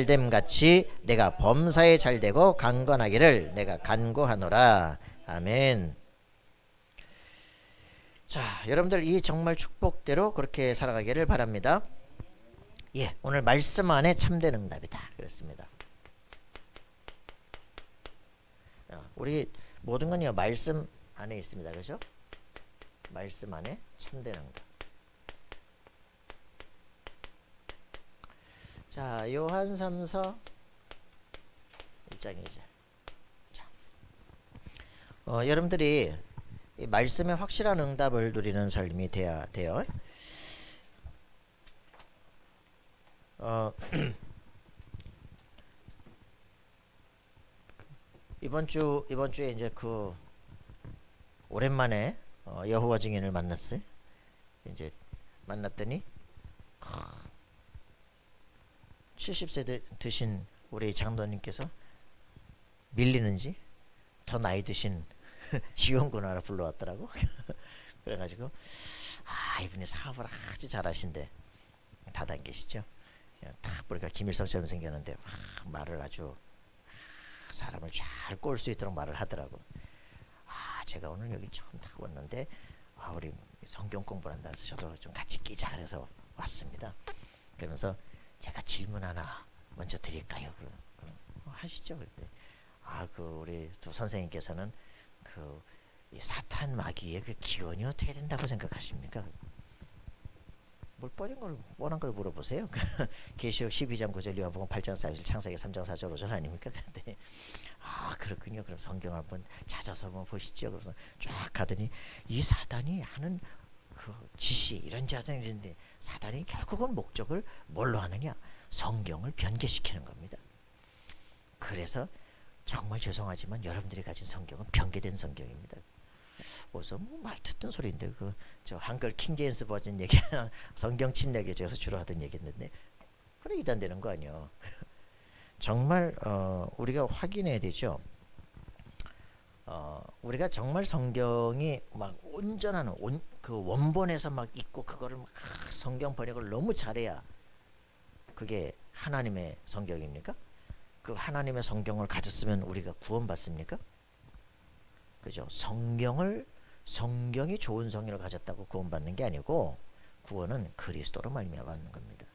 됨 같이 내가 범사에 잘되고 강건하기를 내가 간구하노라. 아멘. 자, 여러분들 이 정말 축복대로 그렇게 살아가기를 바랍니다. 예, 오늘 말씀 안에 참된 응답이다 그랬습니다. 우리 모든 건요 말씀 안에 있습니다. 그죠? 말씀 안에 참된 응답. 자, 요한 3서 1장 2절. 자, 여러분들이 이 말씀에 확실한 응답을 누리는 삶이 돼야 돼요. 이번 주에 이제 그 오랜만에 여호와 증인을 만났어요. 이제 만났더니 70세 드신 우리 장로님께서 밀리는지 더 나이 드신 지원군 하나 불러왔더라고. 그래가지고 이분이 사업을 아주 잘하신대. 다단계시죠. 딱 보니까 김일성처럼 생겼는데 말을 아주 사람을 잘 꼴 수 있도록 말을 하더라고. 제가 오늘 여기 처음 딱 왔는데 우리 성경 공부를 한다 해서 저도 좀 같이 끼자 그래서 왔습니다. 그러면서 제가 질문 하나 먼저 드릴까요? 그럼 하시죠. 그랬더니 그 우리 두 선생님께서는 그 이 사탄 마귀의 그 기원이 어떻게 된다고 생각하십니까? 뭘 뻔한 걸 물어보세요. 계시록 12장 9절, 요한복음 8장 4절, 창세기 3장 4절 5절 아닙니까? 그랬더니 그렇군요. 그럼 성경 한번 찾아서 한번 보시죠. 그래서 쫙 가더니 이 사단이 하는 그 지시 이런 자들인데 사단이 결국은 목적을 뭘로 하느냐? 성경을 변개시키는 겁니다. 그래서 정말 죄송하지만 여러분들이 가진 성경은 변개된 성경입니다. 어서 많이 듣던 소리인데 저 한글 킹제임스 버전 얘기 성경 침략에 제가 주로 하던 얘기했는데 그래 이단되는 거 아니야. 정말 우리가 확인해야 되죠. 우리가 정말 성경이 막 온전한 그 원본에서 막 있고 그거를 막 성경 번역을 너무 잘해야 그게 하나님의 성경입니까? 그 하나님의 성경을 가졌으면 우리가 구원받습니까? 그죠? 성경이 좋은 성경을 가졌다고 구원받는 게 아니고 구원은 그리스도로 말미암아 받는 겁니다.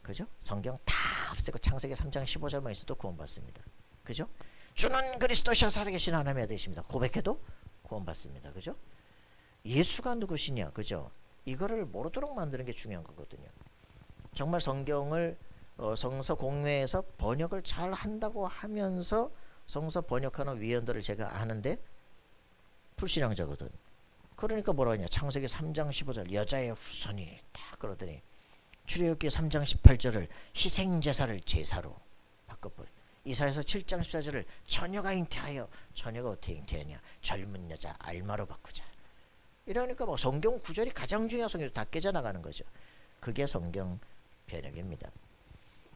그죠? 성경 다 없애고 창세기 3장 15절만 있어도 구원받습니다. 그죠? 주는 그리스도시여 살아계신 하나님의 아들이십니다. 고백해도 구원받습니다. 그죠? 예수가 누구시냐? 그죠? 이거를 모르도록 만드는 게 중요한 거거든요. 정말 성경을 성서 공회에서 번역을 잘 한다고 하면서 성서 번역하는 위원들을 제가 아는데 불신앙자거든. 그러니까 뭐라 하냐? 창세기 3장 15절 여자의 후손이 딱 그러더니 출애굽기 3장 18절을 희생제사를 제사로 바꿔버려. 이사야서 7장 14절을 처녀가 잉태하여 처녀가 어떻게 잉태하냐? 젊은 여자 알마로 바꾸자. 이러니까 뭐 성경 구절이 가장 중요한 성경을 다 깨져나가는 거죠. 그게 성경 번역입니다.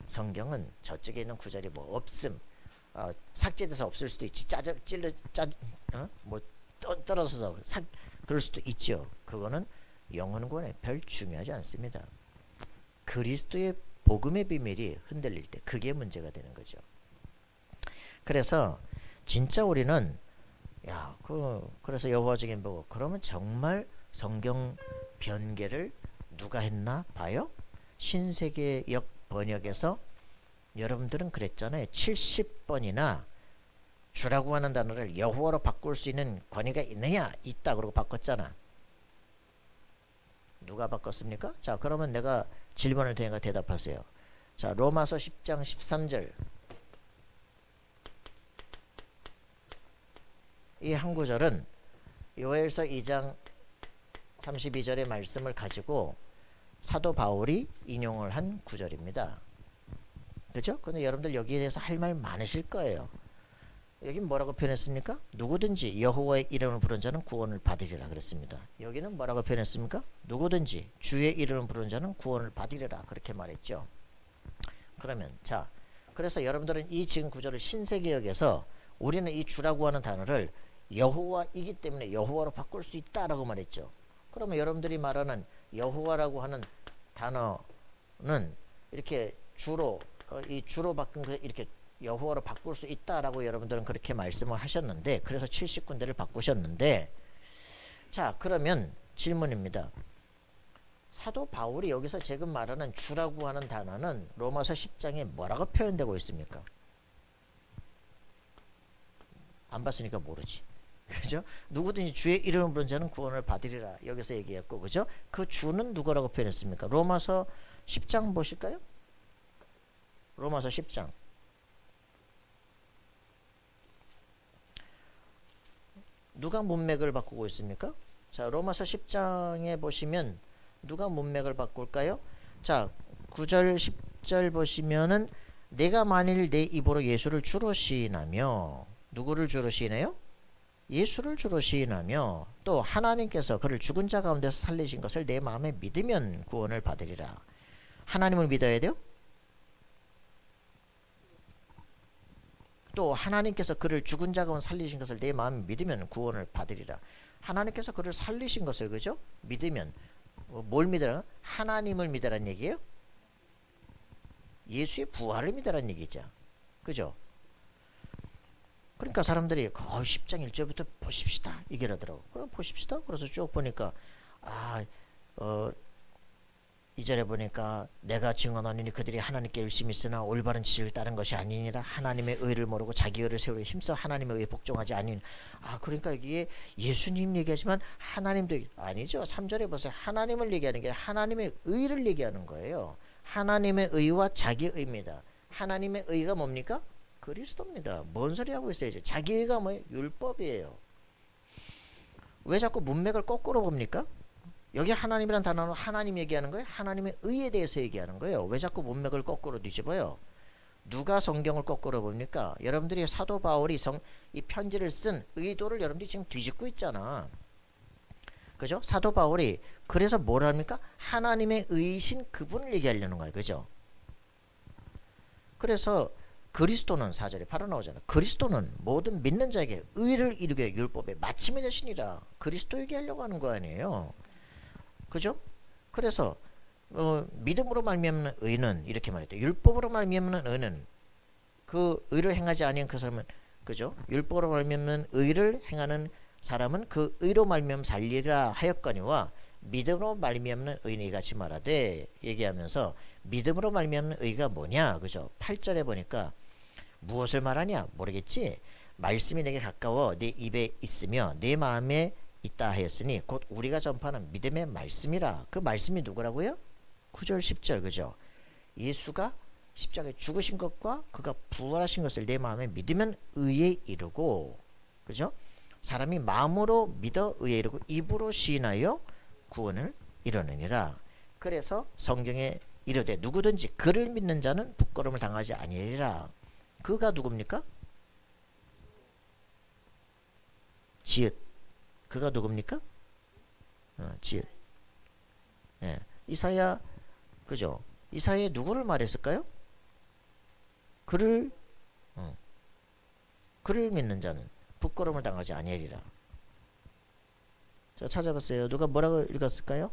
성경은 저쪽에 있는 구절이 뭐 없음, 삭제돼서 없을 수도 있지. 떨어져서 그럴 수도 있죠. 그거는 영혼권에 별 중요하지 않습니다. 그리스도의 복음의 비밀이 흔들릴 때 그게 문제가 되는 거죠. 그래서 진짜 우리는 그래서 여호와 증인 보고 그러면 정말 성경 변개를 누가 했나 봐요. 신세계역 번역에서 여러분들은 그랬잖아요. 70번이나 주라고 하는 단어를 여호와로 바꿀 수 있는 권위가 있느냐? 있다. 그러고 바꿨잖아. 누가 바꿨습니까? 자, 그러면 내가 질문을 드리니까 대답하세요. 자, 로마서 10장 13절 이 한 구절은 요엘서 2장 32절의 말씀을 가지고 사도 바울이 인용을 한 구절입니다. 그렇죠? 근데 여러분들 여기에 대해서 할 말 많으실 거예요. 여기 뭐라고 표현했습니까? 누구든지 여호와의 이름을 부른 자는 구원을 받으리라 그랬습니다. 여기는 뭐라고 표현했습니까? 누구든지 주의 이름을 부른 자는 구원을 받으리라 그렇게 말했죠. 그러면 자, 그래서 여러분들은 이 지금 구절을 신세계역에서 우리는 이 주라고 하는 단어를 여호와이기 때문에 여호와로 바꿀 수 있다라고 말했죠. 그러면 여러분들이 말하는 여호와라고 하는 단어는 이렇게 주로 이 주로 바꾼 거 이렇게 여호와로 바꿀 수 있다라고 여러분들은 그렇게 말씀을 하셨는데, 그래서 70군데를 바꾸셨는데, 자 그러면 질문입니다. 사도 바울이 여기서 지금 말하는 주라고 하는 단어는 로마서 10장에 뭐라고 표현되고 있습니까? 안 봤으니까 모르지. 그죠? 누구든지 주의 이름을 부른 자는 구원을 받으리라. 여기서 얘기했고, 그죠? 그 주는 누구라고 표현했습니까? 로마서 10장 보실까요? 로마서 10장. 누가 문맥을 바꾸고 있습니까? 자, 로마서 10장에 보시면 누가 문맥을 바꿀까요? 자, 9절 10절 보시면은 내가 만일 내 입으로 예수를 주로 시인하며, 누구를 주로 시인해요? 예수를 주로 시인하며, 또 하나님께서 그를 죽은 자 가운데서 살리신 것을 내 마음에 믿으면 구원을 받으리라. 하나님을 믿어야 돼요? 또 하나님께서 그를 죽은 자 가운데 살리신 것을 내 마음에 믿으면 구원을 받으리라. 하나님께서 그를 살리신 것을, 그죠? 믿으면 뭘 믿으라? 하나님을 믿으라는 얘기예요? 예수의 부활을 믿으라는 얘기죠. 그죠? 그러니까 사람들이 10장 1절부터 보십시다 이게라더라고. 그럼 보십시다. 그래서 쭉 보니까 2절에 보니까 내가 증언하노니 그들이 하나님께 열심히 있으나 올바른 지식을 따른 것이 아니니라. 하나님의 의를 모르고 자기 의를 세우려 힘써 하나님의 의에 복종하지 아닌. 그러니까 이게 예수님 얘기하지만 하나님도 아니죠. 3절에 보세요. 하나님을 얘기하는 게 하나님의 의를 얘기하는 거예요. 하나님의 의와 자기 의입니다. 하나님의 의가 뭡니까? 그리스도입니다. 뭔 소리 하고 있어요? 자기 의가 뭐예요? 율법이에요. 왜 자꾸 문맥을 거꾸로 봅니까? 여기 하나님이란 단어는 하나님 얘기하는 거예요? 하나님의 의에 대해서 얘기하는 거예요. 왜 자꾸 문맥을 거꾸로 뒤집어요? 누가 성경을 거꾸로 봅니까? 여러분들이 사도 바울이 이 편지를 쓴 의도를 여러분들이 지금 뒤집고 있잖아. 그죠? 사도 바울이 그래서 뭘 합니까? 하나님의 의이신 그분을 얘기하려는 거예요. 그죠? 그래서 그리스도는 4절에 바로 나오잖아. 그리스도는 모든 믿는 자에게 의를 이루게 율법의 마침이 되시니라. 그리스도 얘기하려고 하는 거 아니에요. 그죠? 그래서 믿음으로 말미암는 의는 이렇게 말했다. 율법으로 말미암는 의는 그 의를 행하지 아니한 그 사람은, 그죠? 율법으로 말미암는 의를 행하는 사람은 그 의로 말미암 살리라 하였거니와 믿음으로 말미암는 의는 이같이 말하되, 얘기하면서 믿음으로 말미암는 의가 뭐냐, 그죠? 8절에 보니까 무엇을 말하냐 모르겠지. 말씀이 내게 가까워 내 입에 있으며 내 마음에 있다 하였으니 곧 우리가 전파하는 믿음의 말씀이라. 그 말씀이 누구라고요? 9절 10절, 그죠? 예수가 십자가에 죽으신 것과 그가 부활하신 것을 내 마음에 믿으면 의에 이르고, 그죠? 사람이 마음으로 믿어 의에 이르고 입으로 시인하여 구원을 이루느니라. 그래서 성경에 이르되 누구든지 그를 믿는 자는 부끄러움을 당하지 아니리라. 그가 누굽니까? 지읒. 그가 누굽니까? 지읒. 예. 이사야, 그죠? 이사야에 누구를 말했을까요? 그를 믿는 자는 부끄러움을 당하지 아니하리라. 자, 찾아봤어요. 누가 뭐라고 읽었을까요?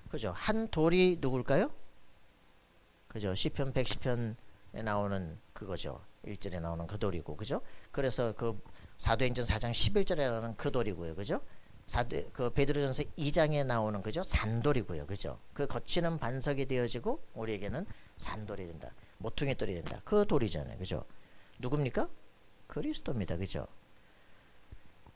그죠? 한 돌이 누굴까요? 그죠? 시편 110편에 나오는 그거죠. 1절에 나오는 그 돌이고, 그죠? 그래서 그 사도행전 4장 11절에 나오는 그 돌이고요. 그죠? 그 베드로전서 2장에 나오는, 그죠? 산돌이고요. 그죠? 그 거치는 반석이 되어지고 우리에게는 산돌이 된다. 모퉁이 돌이 된다. 그 돌이잖아요. 그죠? 누굽니까? 그리스도입니다. 그죠?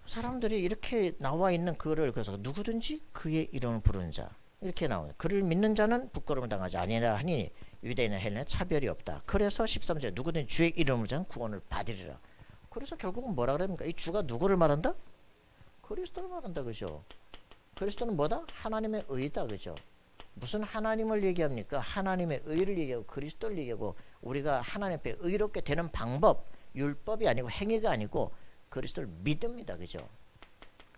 사람들이 이렇게 나와 있는 그를, 그래서 누구든지 그의 이름을 부르는 자, 이렇게 나오는, 그를 믿는 자는 부끄러움을 당하지 아니라 하니 유대인이나 헬라인은 차별이 없다. 그래서 13절 누구든지 주의 이름을 자는 구원을 받으리라. 그래서 결국은 뭐라 그럽니까? 이 주가 누구를 말한다? 그리스도를 말한다. 그죠? 그리스도는 뭐다? 하나님의 의다. 그죠? 무슨 하나님을 얘기합니까? 하나님의 의를 얘기하고 그리스도를 얘기하고, 우리가 하나님 앞에 의롭게 되는 방법, 율법이 아니고 행위가 아니고 그리스도를 믿습니다. 그죠?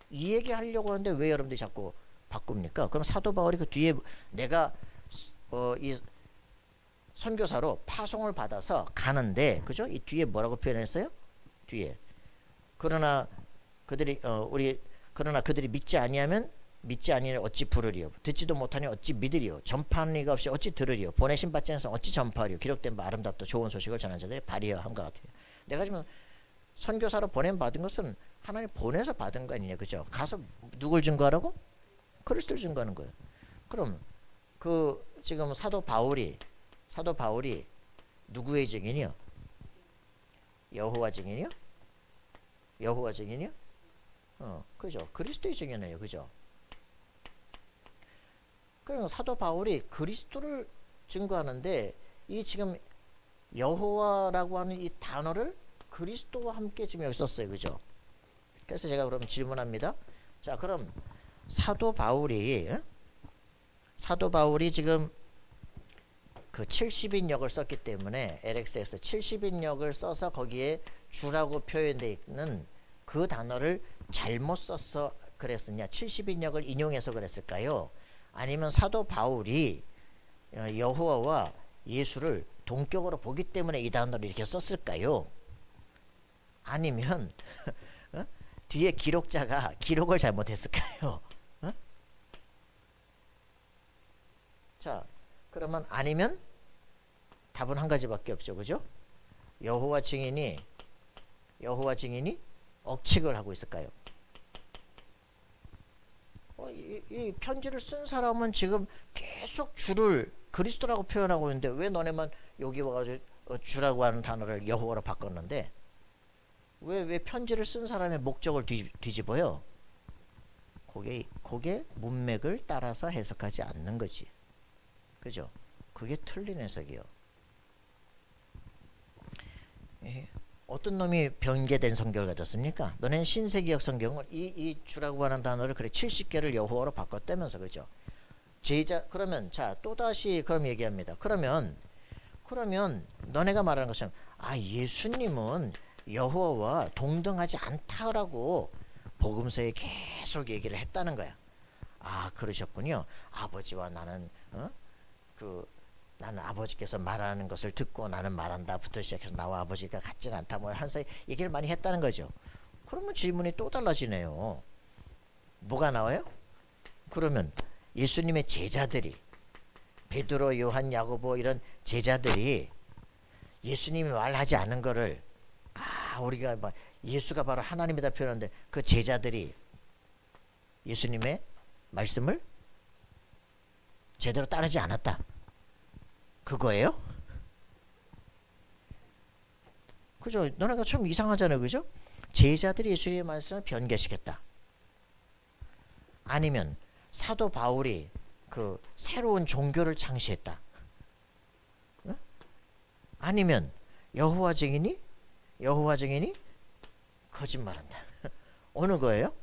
이 얘기 하려고 하는데 왜 여러분들이 자꾸 바꿉니까? 그럼 사도 바울이 그 뒤에 내가 이 선교사로 파송을 받아서 가는데, 그죠? 이 뒤에 뭐라고 표현했어요? 뒤에 그러나 그들이 그러나 그들이 믿지 아니하면 믿지 아니하니 어찌 부르리요. 듣지도 못하니 어찌 믿으리요. 전파하는 이가 없이 어찌 들으리요. 보내신 받지 않아서 어찌 전파하리요. 기록된 바 아름답도 좋은 소식을 전하는 자들이 발이여 함과 같아요. 내가 지금 선교사로 보냄 받은 것은 하나님 보내서 받은 거 아니냐, 그죠? 가서 누굴 증거하라고? 그리스도를 증거하는 거예요. 그럼 그 지금 사도 바울이 누구의 증인이요? 여호와 증인이요? 여호와 증인이요? 그죠? 그리스도의 증인이에요, 그죠? 그럼 사도 바울이 그리스도를 증거하는데 이 지금 여호와라고 하는 이 단어를 그리스도와 함께 지금 여기 썼어요, 그죠? 그래서 제가 그럼 질문합니다. 자, 그럼 사도 바울이 지금 그 70인역을 썼기 때문에 LX에서 70인역을 써서 거기에 주라고 표현되어 있는 그 단어를 잘못 써서 그랬으냐, 70인역을 인용해서 그랬을까요? 아니면 사도 바울이 여호와와 예수를 동격으로 보기 때문에 이 단어를 이렇게 썼을까요? 아니면 뒤에 기록자가 기록을 잘못했을까요? 자, 그러면 아니면 답은 한 가지밖에 없죠, 그죠? 여호와 증인이 억측을 하고 있을까요? 이 편지를 쓴 사람은 지금 계속 주를 그리스도라고 표현하고 있는데 왜 너네만 여기 와가지고 주라고 하는 단어를 여호와로 바꿨는데 왜 편지를 쓴 사람의 목적을 뒤집어요? 그게 문맥을 따라서 해석하지 않는 거지, 그죠? 그게 틀린 해석이요. 어떤 놈이 변개된 성경을 가졌습니까? 너네는 신세기역 성경을 이 주라고 하는 단어를 그래 70개를 여호와로 바꿨다면서, 그죠? 그러면 자 또다시 그럼 얘기합니다. 그러면 너네가 말하는 것처럼 예수님은 여호와와 동등하지 않다라고 복음서에 계속 얘기를 했다는 거야. 그러셨군요. 아버지와 나는 나는 아버지께서 말하는 것을 듣고 나는 말한다부터 시작해서 나와 아버지가 같지가 않다 뭐 한사이 얘기를 많이 했다는 거죠. 그러면 질문이 또 달라지네요. 뭐가 나와요? 그러면 예수님의 제자들이 베드로, 요한, 야고보 이런 제자들이 예수님이 말하지 않은 거를 우리가 예수가 바로 하나님이다 표현하는데 그 제자들이 예수님의 말씀을 제대로 따르지 않았다. 그거예요? 그죠? 너네가 참 이상하잖아요, 그죠? 제자들이 예수님의 말씀을 변개시켰다. 아니면 사도 바울이 그 새로운 종교를 창시했다. 응? 아니면 여호와 증인이 거짓말한다. 어느 거예요?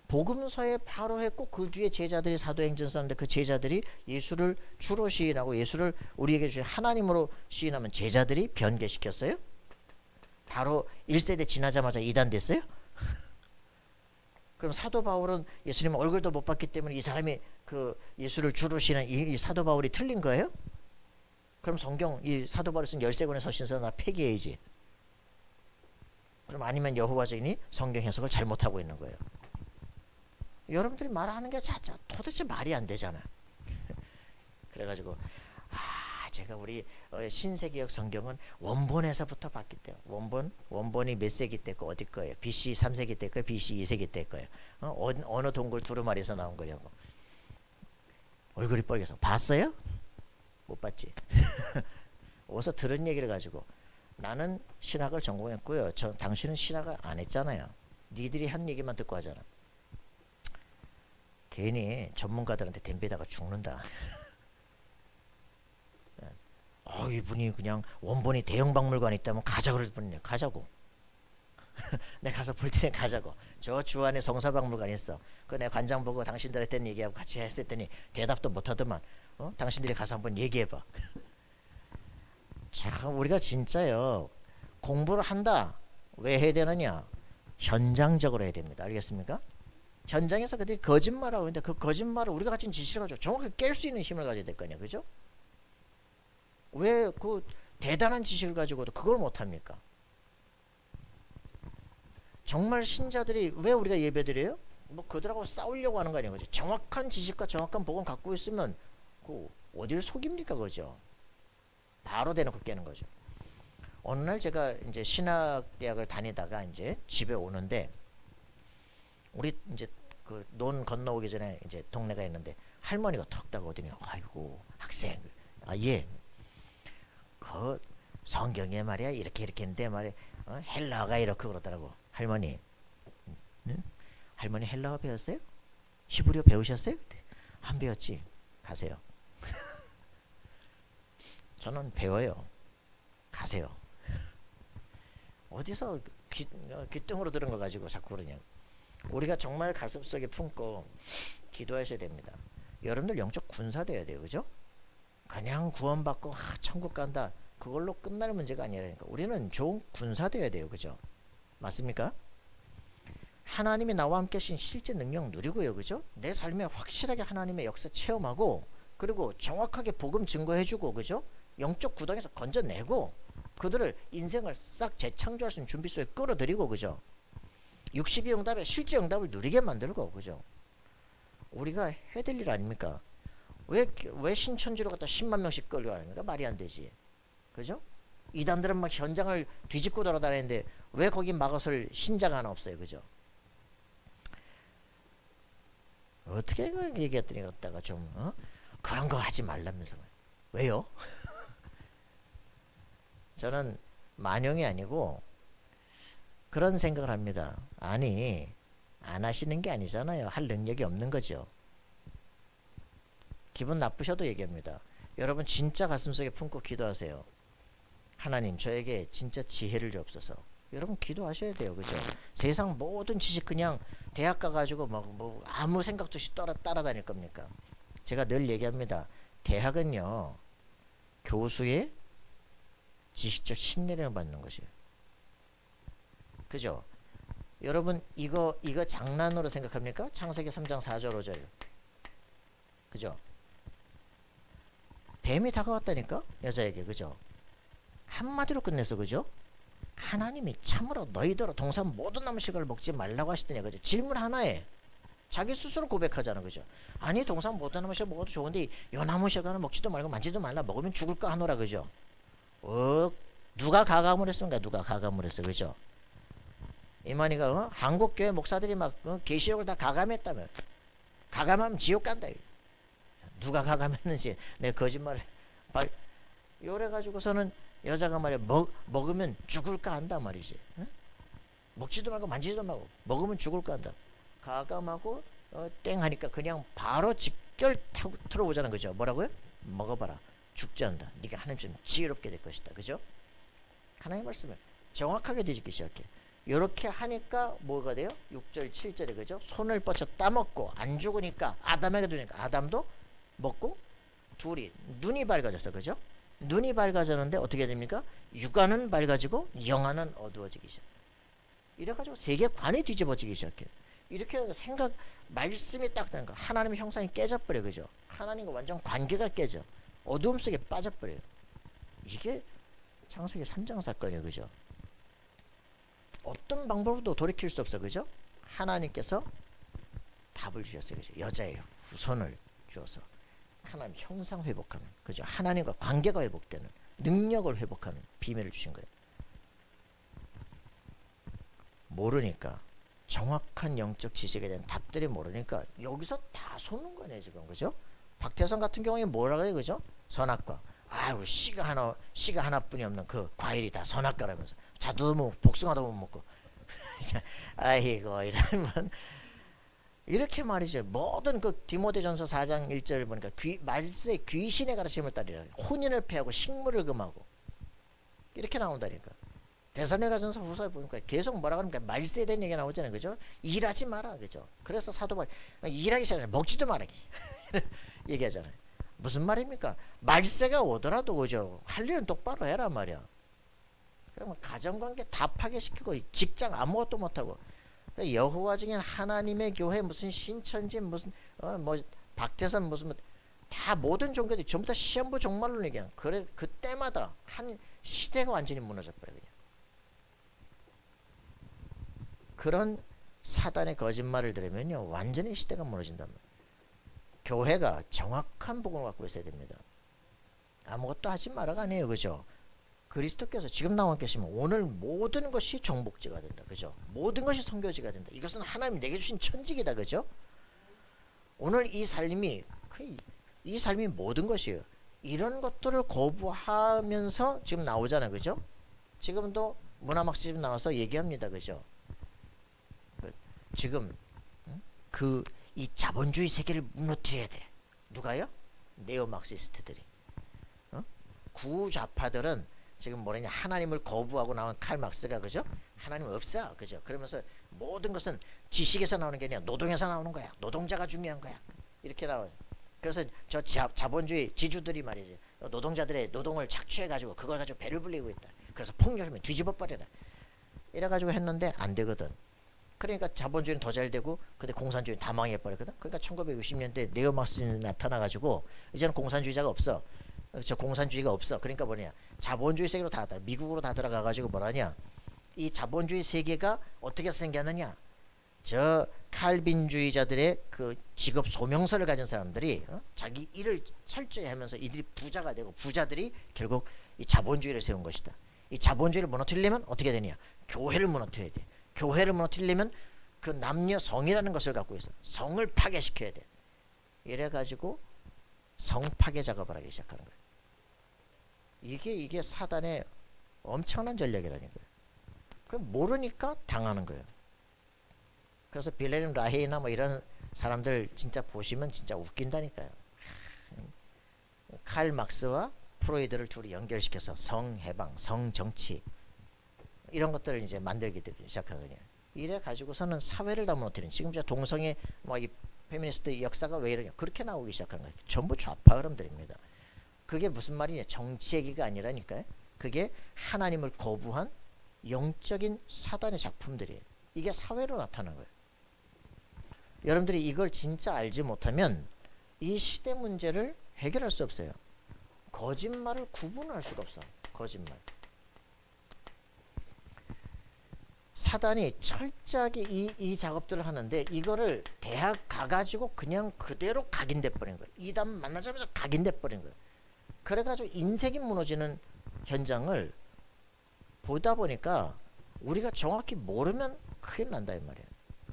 복음서에 바로 했고 그 뒤에 제자들이 사도행전 썼는데 그 제자들이 예수를 주로 시인하고 예수를 우리에게 주신 하나님으로 시인하면 제자들이 변개시켰어요? 바로 1세대 지나자마자 이단됐어요? 그럼 사도 바울은 예수님 얼굴도 못 봤기 때문에 이 사람이 그 예수를 주로 시인한 이 사도 바울이 틀린 거예요? 그럼 성경 이 사도 바울이 쓴 13권의 서신서 나 폐기해야지. 그럼 아니면 여호와 증인이 성경 해석을 잘못하고 있는 거예요. 여러분들이 말하는 게 도대체 말이 안 되잖아. 그래가지고 제가 우리 신세기역 성경은 원본에서부터 봤기 때문에 원본이 몇 세기 때 거 어디 거예요? BC 3세기 때 거예요? BC 2세기 때 거예요? 어느 동굴 두루마리에서 나온 거냐고. 얼굴이 빨개서 봤어요? 못 봤지. 어디서 들은 얘기를 가지고 나는 신학을 전공했고요. 당신은 신학을 안 했잖아요. 니들이 한 얘기만 듣고 하잖아. 괜히 전문가들한테 덤비다가 죽는다. 이분이 그냥 원본이 대형박물관에 있다면 가자 그럴 뿐이네. 가자고. 내가 가서 볼 때는 가자고. 저 주안에 성사박물관이 있어. 그 내가 관장 보고 당신들한테 얘기하고 같이 했더니 대답도 못하더만. 당신들이 가서 한번 얘기해봐. 참 우리가 진짜요. 공부를 한다. 왜 해야 되느냐? 현장적으로 해야 됩니다. 알겠습니까? 현장에서 그들이 거짓말하고 있는데 그 거짓말을 우리가 가진 지식을 가지고 정확하게 깰 수 있는 힘을 가져야 될 거 아니야, 그죠? 왜 그 대단한 지식을 가지고도 그걸 못합니까? 정말 신자들이 왜 우리가 예배드려요? 뭐 그들하고 싸우려고 하는 거 아니에요, 그죠? 정확한 지식과 정확한 복음 갖고 있으면 그 어딜 속입니까, 그죠? 바로 대놓고 깨는 거죠. 어느 날 제가 이제 신학대학을 다니다가 이제 집에 오는데 우리 이제 그 논 건너오기 전에 이제 동네가 있는데 할머니가 턱 따가오더니 아이고 학생 예 그 성경에 말이야 이렇게 이렇게 했는데 말이야 헬라어가 이렇게 그러더라고. 할머니 응? 할머니 헬라어 배웠어요? 히브리어 배우셨어요? 안 배웠지. 가세요. 저는 배워요. 가세요. 어디서 귀등으로 들은 거 가지고 자꾸 그러냐. 우리가 정말 가슴속에 품고 기도하셔야 됩니다. 여러분들 영적 군사 돼야 돼요, 그죠? 그냥 구원받고 천국 간다 그걸로 끝날 문제가 아니라니까. 우리는 좋은 군사 돼야 돼요, 그죠? 맞습니까? 하나님이 나와 함께 하신 실제 능력 누리고요, 그죠? 내 삶에 확실하게 하나님의 역사 체험하고 그리고 정확하게 복음 증거해주고, 그죠? 영적 구덩에서 건져내고 그들을 인생을 싹 재창조할 수 있는 준비 속에 끌어들이고, 그죠? 62 응답에 실제 응답을 누리게 만들고, 그죠? 우리가 해야 될 일 아닙니까? 왜 신천지로 갖다 10만 명씩 끌려가니까 말이 안 되지, 그죠? 이단들은 막 현장을 뒤집고 돌아다니는데 왜 거기 막아설 신자가 하나 없어요, 그죠? 어떻게 그렇게 얘기했더니 갖다가 좀 그런 거 하지 말라면서. 왜요? 저는 만용이 아니고 그런 생각을 합니다. 아니 안 하시는 게 아니잖아요. 할 능력이 없는 거죠. 기분 나쁘셔도 얘기합니다. 여러분 진짜 가슴속에 품고 기도하세요. 하나님 저에게 진짜 지혜를 주옵소서. 여러분 기도하셔야 돼요, 그죠? 세상 모든 지식 그냥 대학 가가지고 뭐 아무 생각도 없이 따라다닐 겁니까? 제가 늘 얘기합니다. 대학은요 교수의 지식적 신뢰를 받는 것이에요, 그죠? 여러분 이거 장난으로 생각합니까? 창세기 3장 4절 5절, 그죠? 뱀이 다가왔다니까 여자에게, 그죠? 한마디로 끝냈어, 그죠? 하나님이 참으로 너희더러 동산 모든 나무식을 먹지 말라고 하시더니, 그죠? 질문 하나에 자기 스스로 고백하잖아, 그죠? 아니 동산 모든 나무식 먹어도 좋은데 요 나무식은 먹지도 말고 만지도 말라. 먹으면 죽을까 하노라, 그죠? 누가 가감을 했습니까? 누가 가감을 했어, 그죠? 이만희가 한국교회 목사들이 막 계시록을 다 가감했다며. 가감하면 지옥 간다. 누가 가감했는지 내 거짓말을 요래 가지고서는 여자가 말이야 먹으면 죽을까 한다 말이지. 응? 먹지도 말고 만지지도 말고 먹으면 죽을까 한다. 가감하고 땡 하니까 그냥 바로 직결 틀어오잖아, 그죠? 뭐라고요? 먹어봐라, 죽지 않는다. 네가 하나님처럼 지혜롭게 될 것이다, 그죠? 하나님 말씀을 정확하게 뒤집기 시작해. 이렇게 하니까 뭐가 돼요? 6절 7절에, 그죠? 손을 뻗쳐 따먹고 안 죽으니까 아담에게 주니까 아담도 먹고 둘이 눈이 밝아졌어, 그죠? 눈이 밝아졌는데 어떻게 됩니까? 육안은 밝아지고 영안은 어두워지기 시작. 이래가지고 세계관이 뒤집어지기 시작해. 이렇게 생각 말씀이 딱 되는 거. 하나님의 형상이 깨져버려, 그죠? 하나님과 완전 관계가 깨져. 어두움 속에 빠져버려요. 이게 창세기 3장 사건이에요, 그죠? 어떤 방법으로도 돌이킬 수 없어, 그죠? 하나님께서 답을 주셨어요, 그죠? 여자의 후손을 주어서 하나님 형상 회복하는, 그죠? 하나님과 관계가 회복되는, 능력을 회복하는 비밀을 주신 거예요. 모르니까, 정확한 영적 지식에 대한 답들이 모르니까 여기서 다 속는 거네요, 지금, 그죠? 박태선 같은 경우에 뭐라 그래요, 그죠? 선악과. 아유, 씨가 하나뿐이 없는 그 과일이 다 선악과라면서 자두도 못 복숭아도 못 먹고. 아이고 이러면 이렇게 말이죠. 모든 그 디모데전서 4장 1절을 보니까 말세 귀신의 가르침을 따르라. 혼인을 폐하고 식물을 금하고 이렇게 나온다니까. 데살로니가전서 후서에 보니까 계속 뭐라 그러니까 말세에 대한 얘기가 나오잖아요, 그죠? 일하지 마라, 그죠? 그래서 사도 바울이 일하기 시작하잖아요. 먹지도 말아기 얘기하잖아요. 무슨 말입니까? 말세가 오더라도, 그죠? 할 일은 똑바로 해라 말이야. 그러면 가정관계 다 파괴시키고 직장 아무것도 못하고 여호와 증인 하나님의 교회 무슨 신천지 무슨 뭐 박태선 무슨 다 모든 종교들이 전부 다 시한부 종말론 얘기야. 그래 그때마다 한 시대가 완전히 무너져 버려 그냥. 그런 사단의 거짓말을 들으면요 완전히 시대가 무너진단 말이에요. 교회가 정확한 복음을 갖고 있어야 됩니다. 아무것도 하지 말아가 아니에요. 그죠? 그리스도께서 지금 나와 계시면 오늘 모든 것이 정복지가 된다. 그죠? 모든 것이 선교지가 된다. 이것은 하나님이 내게 주신 천직이다. 그죠? 오늘 이 삶이 모든 것이에요. 이런 것들을 거부하면서 지금 나오잖아요. 그죠? 지금도 문화막시집 나와서 얘기합니다. 그죠? 지금 이 자본주의 세계를 무너뜨려야 돼. 누가요? 네오막시스트들이. 구좌파들은 지금 뭐냐냐 하나님을 거부하고 나온 칼 막스가 그죠? 하나님 없어. 그죠? 그러면서 모든 것은 지식에서 나오는 게 아니라 노동에서 나오는 거야. 노동자가 중요한 거야. 이렇게 나와요. 그래서 저 자본주의 지주들이 말이지 노동자들의 노동을 착취해가지고 그걸 가지고 배를 불리고 있다. 그래서 폭력하면 뒤집어 버려라. 이래가지고 했는데 안 되거든. 그러니까 자본주의는 더 잘 되고 근데 공산주의는 다 망해버렸거든. 그러니까 1960년대 네오막시즘이 나타나가지고 이제는 공산주의자가 없어. 저 공산주의가 없어. 그러니까 뭐냐 자본주의 세계로 다 미국으로 다 들어가가지고 뭐라냐 이 자본주의 세계가 어떻게 생겼느냐 저 칼빈주의자들의 그 직업 소명서를 가진 사람들이 자기 일을 철저히 하면서 이들이 부자가 되고 부자들이 결국 이 자본주의를 세운 것이다. 이 자본주의를 무너뜨리려면 어떻게 되냐 교회를 무너뜨려야 돼. 교회를 무너뜨리려면 그 남녀 성이라는 것을 갖고 있어. 성을 파괴시켜야 돼. 이래가지고 성파괴 작업을 하기 시작하는 거예요. 이게 사단의 엄청난 전략이라는 거예요. 그 모르니까 당하는 거예요. 그래서 빌레림 라헤이나 뭐 이런 사람들 진짜 보시면 진짜 웃긴다니까요. 칼 막스와 프로이드를 둘이 연결시켜서 성해방, 성정치 이런 것들을 이제 만들기 시작하거든요. 이래 가지고서는 사회를 다 무너뜨리는 지금 저 동성애 뭐 이 페미니스트 역사가 왜 이러냐 그렇게 나오기 시작하는 거예요. 전부 좌파 흐름들입니다. 그게 무슨 말이냐 정치 얘기가 아니라니까요. 그게 하나님을 거부한 영적인 사단의 작품들이에요. 이게 사회로 나타나는 거예요. 여러분들이 이걸 진짜 알지 못하면 이 시대 문제를 해결할 수 없어요. 거짓말을 구분할 수가 없어. 거짓말. 사단이 철저하게 이 작업들을 하는데 이거를 대학 가가지고 그냥 그대로 각인돼 버린 거예요. 이단 만나자마자 각인돼 버린 거예요. 그래가지고 인생이 무너지는 현장을 보다 보니까 우리가 정확히 모르면 큰일 난다 이 말이에요.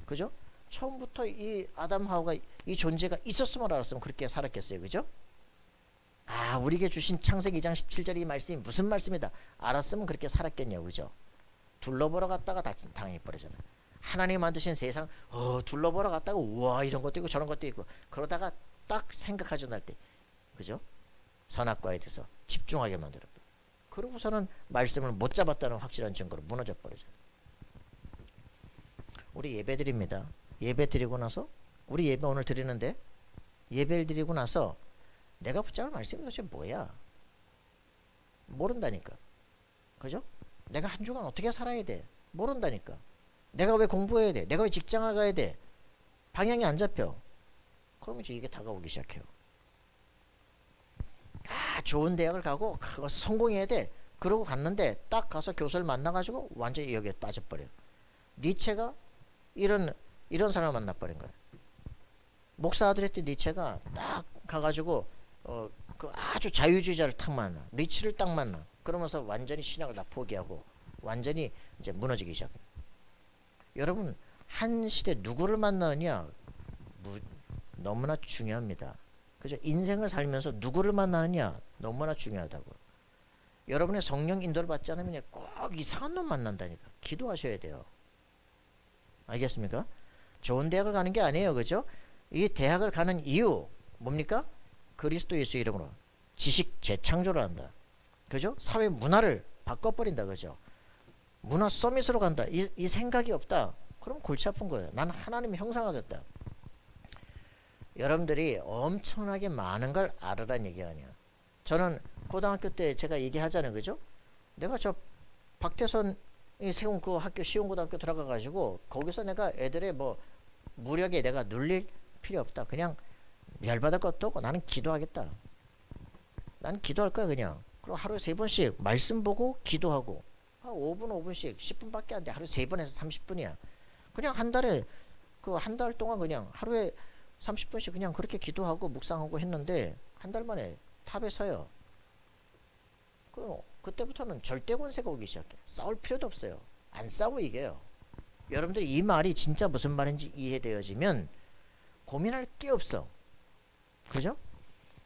그죠? 처음부터 이 아담 하와가 이 존재가 있었으면 알았으면 그렇게 살았겠어요. 그죠? 아 우리에게 주신 창세기 2장 17절 이 말씀이 무슨 말씀이다 알았으면 그렇게 살았겠냐고. 그죠? 둘러보러 갔다가 다 당해버리잖아요. 하나님 만드신 세상 둘러보러 갔다가 우와 이런 것도 있고 저런 것도 있고 그러다가 딱 생각하지 않을 때 그죠? 선악과에 대해서 집중하게 만들었고 그러고서는 말씀을 못 잡았다는 확실한 증거로 무너져 버리잖아요. 우리 예배 드립니다. 예배 드리고 나서 우리 예배 오늘 드리는데 예배를 드리고 나서 내가 붙잡을 말씀이 도대체 뭐야? 모른다니까. 그죠? 내가 한 주간 어떻게 살아야 돼? 모른다니까. 내가 왜 공부해야 돼? 내가 왜 직장을 가야 돼? 방향이 안 잡혀. 그러면 이제 이게 다가오기 시작해요. 아 좋은 대학을 가고 그거 성공해야 돼. 그러고 갔는데 딱 가서 교수를 만나가지고 완전히 여기에 빠져버려요. 니체가 이런 사람을 만나버린 거예요. 목사 아들한테 니체가 딱 가가지고 그 아주 자유주의자를 딱 만나. 리치를 딱 만나. 그러면서 완전히 신학을 다 포기하고 완전히 이제 무너지기 시작해요. 여러분 한 시대 누구를 만나느냐 너무나 중요합니다. 그죠? 인생을 살면서 누구를 만나느냐 너무나 중요하다고. 여러분의 성령 인도를 받지 않으면 꼭 이상한 놈 만난다니까. 기도하셔야 돼요. 알겠습니까? 좋은 대학을 가는 게 아니에요. 그죠? 이 대학을 가는 이유 뭡니까? 그리스도 예수 이름으로 지식 재창조를 한다. 그죠? 사회 문화를 바꿔버린다. 그죠? 문화 서밋으로 간다. 이 생각이 없다. 그럼 골치 아픈 거예요. 난 하나님의 형상화됐다. 여러분들이 엄청나게 많은 걸 알으란 얘기가 아니야. 저는 고등학교 때 제가 얘기하잖아요. 그죠? 내가 저 박태선이 세운 그 학교 시온고등학교 들어가가지고 거기서 내가 애들의 뭐 무력에 내가 눌릴 필요 없다. 그냥 열받을 것도 없고 나는 기도하겠다. 나는 기도할 거야 그냥. 그리고 하루에 3번씩 말씀 보고 기도하고 5분 5분씩 10분밖에 안 돼. 하루 3번에서 30분이야. 그냥 한 달에 그 한 달 동안 그냥 하루에 30분씩 그냥 그렇게 기도하고 묵상하고 했는데 한 달 만에 탑에 서요. 그때부터는 절대 권세가 오기 시작해. 싸울 필요도 없어요. 안 싸우고 이겨요. 여러분들이 이 말이 진짜 무슨 말인지 이해되어지면 고민할 게 없어. 그죠?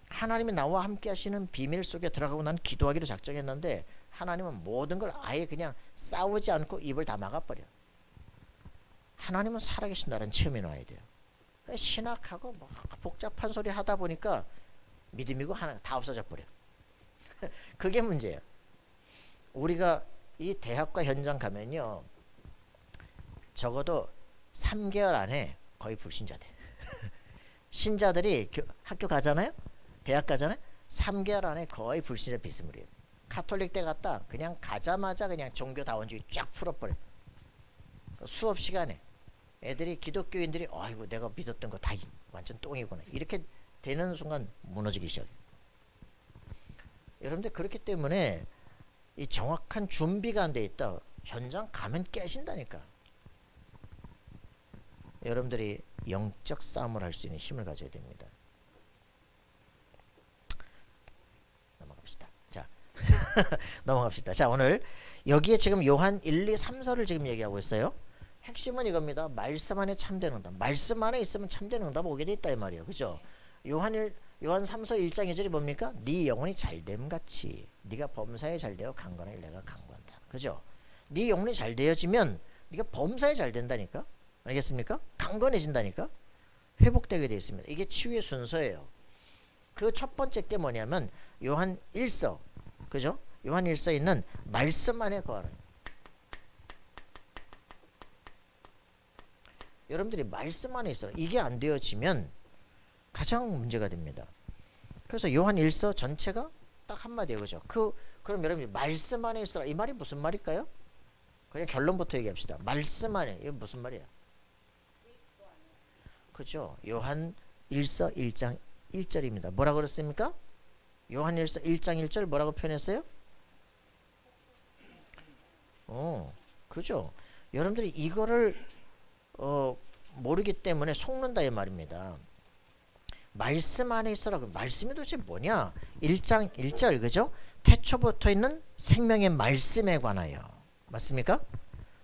하나님이 나와 함께 하시는 비밀 속에 들어가고 난 기도하기로 작정했는데 하나님은 모든 걸 아예 그냥 싸우지 않고 입을 다 막아버려. 하나님은 살아계신다는 체험이 나와야 돼요. 신학하고 뭐 복잡한 소리 하다 보니까 믿음이고 하나 다 없어져 버려. 그게 문제예요. 우리가 이 대학과 현장 가면요, 적어도 3개월 안에 거의 불신자 돼. 신자들이 학교 가잖아요, 대학 가잖아요, 3개월 안에 거의 불신자 비스무리해요. 카톨릭 대 갔다 그냥 가자마자 그냥 종교다원주의 쫙 풀어버려. 수업 시간에 애들이, 기독교인들이 아이고 내가 믿었던 거 다 완전 똥이구나 이렇게 되는 순간 무너지기 시작해. 여러분들 그렇기 때문에 이 정확한 준비가 안 돼 있다, 현장 가면 깨진다니까. 여러분들이 영적 싸움을 할 수 있는 힘을 가져야 됩니다. 넘어갑시다. 자, 넘어갑시다. 자, 오늘 여기에 지금 요한 1, 2, 3서를 지금 얘기하고 있어요. 핵심은 이겁니다. 말씀 안에 참된 응답. 말씀 안에 있으면 참된 응답 오게 돼 있다 이 말이에요. 그죠? 요한 3서 1장 2절이 뭡니까? 네 영혼이 잘됨 같이 네가 범사에 잘되어 강건하길 내가 강구한다. 그죠? 네 영혼이 잘 되어지면 네가 범사에 잘 된다니까. 알겠습니까? 강건해진다니까. 회복되게 되어 있습니다. 이게 치유의 순서예요. 그 첫 번째 게 뭐냐면 요한 1서, 그죠? 요한 1서에 있는 말씀 안에 거하라. 여러분들이 말씀 안에 있어라. 이게 안 되어지면 가장 문제가 됩니다. 그래서 요한 1서 전체가 딱 한마디예요. 그죠? 그럼 여러분이 말씀 안에 있어라. 이 말이 무슨 말일까요? 그냥 결론부터 얘기합시다. 말씀 안에, 이거 무슨 말이야? 그죠? 요한 1서 1장 1절입니다. 뭐라고 그랬습니까? 요한 1서 1장 1절 뭐라고 표현했어요? 그죠? 여러분들이 이거를 모르기 때문에 속는다 이 말입니다. 말씀 안에 있어라. 말씀이 도대체 뭐냐? 1장 1절, 그죠? 태초부터 있는 생명의 말씀에 관하여. 맞습니까?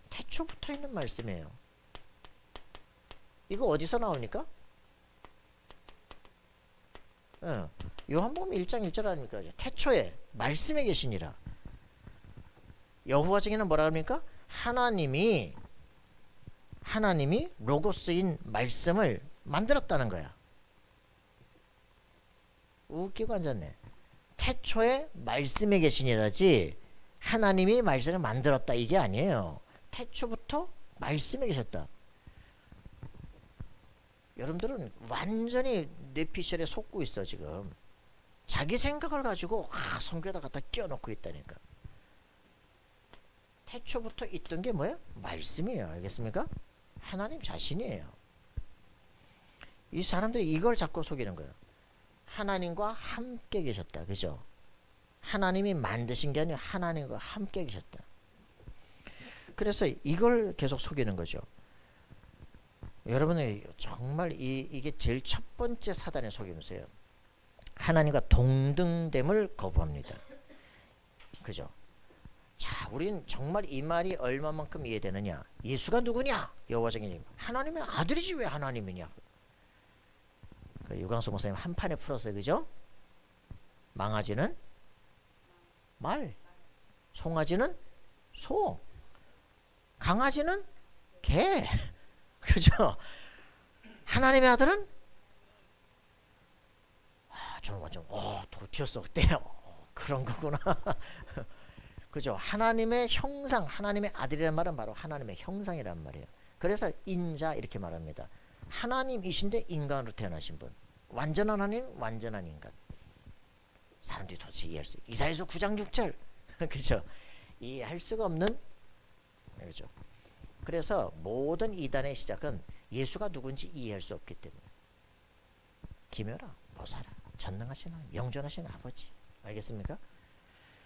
태초부터 있는 말씀이에요. 이거 어디서 나옵니까? 요한복음 1장 1절 아닙니까? 태초에 말씀에 계시니라. 여호와증에는 뭐라 합니까? 하나님이 로고스인 말씀을 만들었다는 거야. 웃기고 앉았네. 태초에 말씀에 계시니라지 하나님이 말씀을 만들었다 이게 아니에요. 태초부터 말씀에 계셨다. 여러분들은 완전히 뇌피셜에 속고 있어 지금. 자기 생각을 가지고 성경에다 갖다 끼워놓고 있다니까. 태초부터 있던 게 뭐예요? 말씀이에요. 알겠습니까? 하나님 자신이에요. 이 사람들이 이걸 자꾸 속이는 거예요. 하나님과 함께 계셨다. 그죠? 하나님이 만드신 게 아니라 하나님과 함께 계셨다. 그래서 이걸 계속 속이는 거죠. 여러분이 정말 이게 제일 첫 번째 사단의 속임수예요. 하나님과 동등됨을 거부합니다. 그죠? 자, 우린 정말 이 말이 얼마만큼 이해되느냐? 예수가 누구냐? 여호와 증인님. 하나님의 아들이지 왜 하나님이냐? 유광수 목사님 한 판에 풀었어요. 그죠? 망아지는 말, 송아지는 소, 강아지는 개. 그죠? 하나님의 아들은 저는 완전 도티였어 그때. 그런 거구나. 그죠? 하나님의 형상, 하나님의 아들이라는 말은 바로 하나님의 형상이란 말이에요. 그래서 인자 이렇게 말합니다. 하나님이신데 인간으로 태어나신 분. 완전한 하나님, 완전한 인간. 사람들이 도대체 이해할 수 있어요. 이사야서 9장 6절. 그죠? 이해할 수가 없는. 그죠? 그래서 모든 이단의 시작은 예수가 누군지 이해할 수 없기 때문에. 기묘라, 보살아, 전능하신 하나님, 영존하신 아버지. 알겠습니까?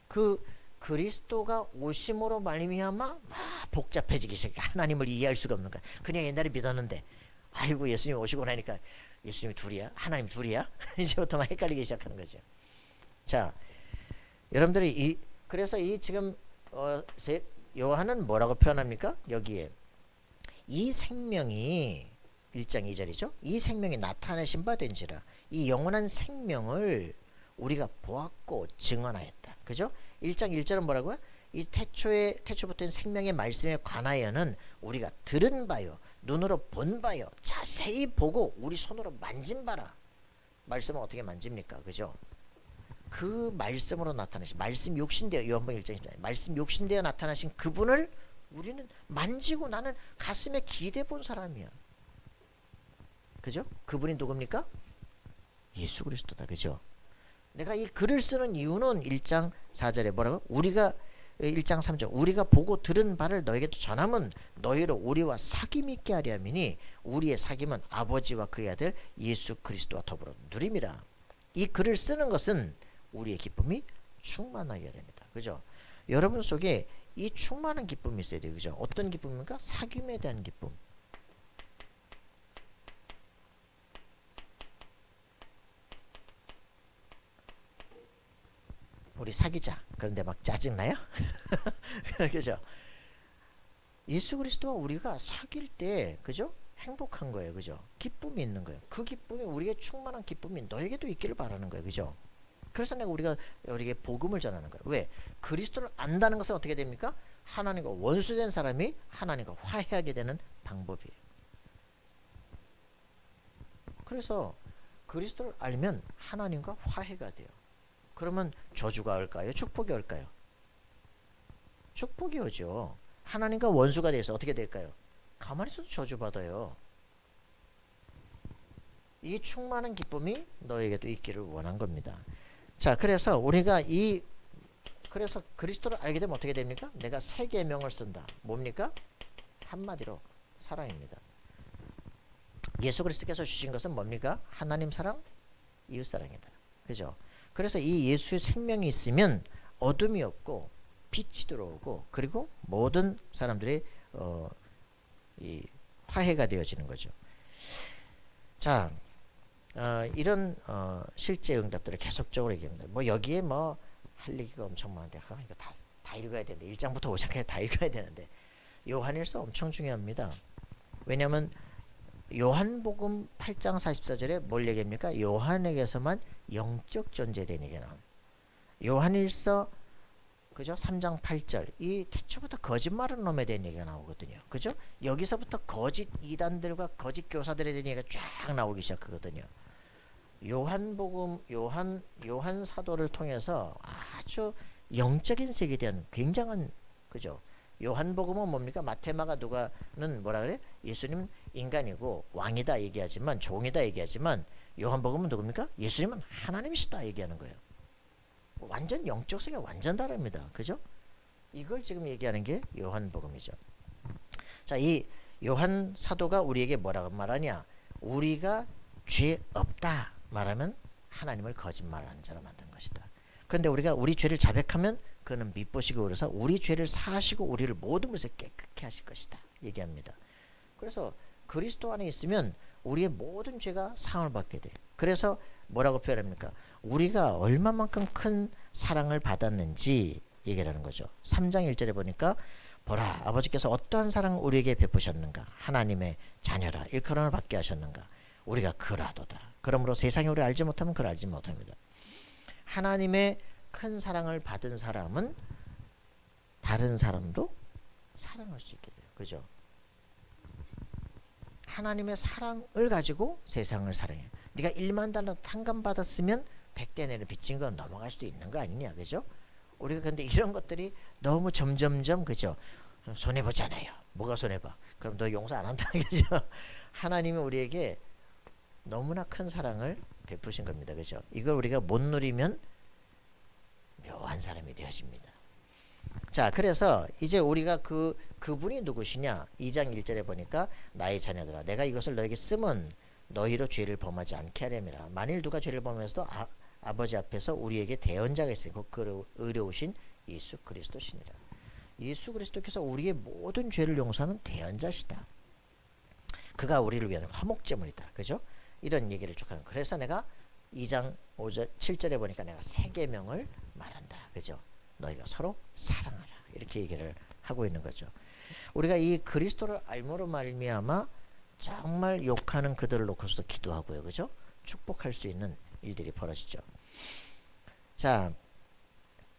그 그리스도가 오심으로 말미암아 복잡해지기 시작해. 하나님을 이해할 수가 없는 거야. 그냥 옛날에 믿었는데 아이고 예수님 오시고 나니까 예수님이 둘이야? 하나님 둘이야? 이제부터 막 헷갈리기 시작하는 거죠. 자, 여러분들이 그래서 이 지금 요한은 뭐라고 표현합니까? 여기에 이 생명이 1장 2절이죠. 이 생명이 나타내신 바 된지라. 이 영원한 생명을 우리가 보았고 증언하였다. 그죠? 1장 1절은 뭐라고요? 이 태초부터인 생명의 말씀에 관하여는 우리가 들은 바요, 눈으로 본 바요, 자세히 보고 우리 손으로 만진 바라. 말씀은 어떻게 만집니까? 그죠? 그 말씀으로 나타나신 말씀 육신되어 요한복음 1장 1절 말씀 육신되어 나타나신 그분을 우리는 만지고 나는 가슴에 기대 본 사람이야. 그죠? 그분이 누굽니까? 예수 그리스도다. 그죠? 내가 이 글을 쓰는 이유는 1장 4절에 뭐라고? 우리가 1장 3절 우리가 보고 들은 바를 너에게도 전함은 너희로 우리와 사귐 있게 하려 함이니 우리의 사귐은 아버지와 그의 아들 예수 그리스도와 더불어 누림이라. 이 글을 쓰는 것은 우리의 기쁨이 충만하게 됩니다. 그죠? 여러분 속에 이 충만한 기쁨이 있어야 돼요. 그죠? 어떤 기쁨입니까? 사귐에 대한 기쁨. 우리 사귀자. 그런데 막 짜증나요? 그죠? 예수 그리스도와 우리가 사귈 때, 그죠? 행복한 거예요. 그죠? 기쁨이 있는 거예요. 그 기쁨이 우리의 충만한 기쁨이 너에게도 있기를 바라는 거예요. 그죠? 그래서 내가 우리에게 복음을 전하는 거예요. 왜? 그리스도를 안다는 것은 어떻게 됩니까? 하나님과 원수된 사람이 하나님과 화해하게 되는 방법이에요. 그래서 그리스도를 알면 하나님과 화해가 돼요. 그러면 저주가 올까요? 축복이 올까요? 축복이 오죠. 하나님과 원수가 돼서 어떻게 될까요? 가만히 있어도 저주받아요. 이 충만한 기쁨이 너에게도 있기를 원한 겁니다. 자, 그래서 우리가 그래서 그리스도를 알게 되면 어떻게 됩니까? 내가 새 계명을 쓴다. 뭡니까? 한마디로 사랑입니다. 예수 그리스도께서 주신 것은 뭡니까? 하나님 사랑, 이웃 사랑이다. 그죠? 그래서 이 예수의 생명이 있으면 어둠이 없고 빛이 들어오고 그리고 모든 사람들이 이 화해가 되어지는 거죠. 자, 이런 실제 응답들을 계속적으로 얘기합니다. 뭐 여기에 뭐 할 얘기가 엄청 많은데 이거 다 읽어야 되는데 1장부터 5장까지 다 읽어야 되는데 요한일서 엄청 중요합니다. 왜냐하면 요한복음 8장 44절에 뭘 얘기합니까? 요한에게서만 영적 존재에 대한 얘기가 나옵니다. 요한일서 그죠? 3장 8절 이 태초부터 거짓말하는 놈에 대한 얘기가 나오거든요. 그죠? 여기서부터 거짓 이단들과 거짓 교사들에 대한 얘기가 쫙 나오기 시작하거든요. 요한 사도를 통해서 아주 영적인 세계에 대한 굉장한 그죠? 요한복음은 뭡니까? 마테마가 누가는 뭐라 그래? 예수님은 인간이고 왕이다 얘기하지만 종이다 얘기하지만 요한복음은 누굽니까? 예수님은 하나님이시다 얘기하는 거예요. 완전 영적 세계가 완전 다릅니다. 그죠? 이걸 지금 얘기하는 게 요한복음이죠. 자, 이 요한 사도가 우리에게 뭐라고 말하냐? 우리가 죄 없다 말하면 하나님을 거짓말하는 자로 만든 것이다. 그런데 우리가 우리 죄를 자백하면 그는 미쁘시고 그래서 우리 죄를 사하시고 우리를 모든 것을 깨끗게 하실 것이다 얘기합니다. 그래서 그리스도 안에 있으면 우리의 모든 죄가 사함을 받게 돼. 그래서 뭐라고 표현합니까? 우리가 얼마만큼 큰 사랑을 받았는지 얘기를 하는 거죠. 3장 1절에 보니까 보라 아버지께서 어떠한 사랑을 우리에게 베푸셨는가 하나님의 자녀라 일컬음을 받게 하셨는가 우리가 그라도다. 그러므로 세상이 우리를 알지 못하면 그를 알지 못합니다. 하나님의 큰 사랑을 받은 사람은 다른 사람도 사랑할 수 있게 돼요. 그죠? 하나님의 사랑을 가지고 세상을 사랑해. 네가 1만 달러 탕감받았으면 100대 내는 빚진 건 넘어갈 수도 있는 거 아니냐. 그죠? 우리가 근데 이런 것들이 너무 점점점 그죠? 손해보잖아요. 뭐가 손해봐? 그럼 너 용서 안 한다. 그죠? 하나님이 우리에게 너무나 큰 사랑을 베푸신 겁니다. 그죠? 이걸 우리가 못 누리면 묘한 사람이 되어집니다. 자, 그래서 이제 우리가 그분이 누구시냐? 2장 1절에 보니까 나의 자녀들아 내가 이것을 너에게 쓰면 너희로 죄를 범하지 않게 하려니라. 만일 누가 죄를 범해서도 아버지 앞에서 우리에게 대언자가 있으니 곧 그 의로우신 예수 그리스도시니라. 예수 그리스도께서 우리의 모든 죄를 용서하는 대언자시다. 그가 우리를 위한 화목제물이다. 그죠? 이런 얘기를 쭉 하는. 그래서 내가 2장 5절 7절에 보니까 내가 세 계명을 말한다. 그죠? 너희가 서로 사랑하라. 이렇게 얘기를 하고 있는 거죠. 우리가 이 그리스도를 알므로 말미암아 정말 욕하는 그들을 놓고서도 기도하고요. 그죠? 축복할 수 있는 일들이 벌어지죠. 자,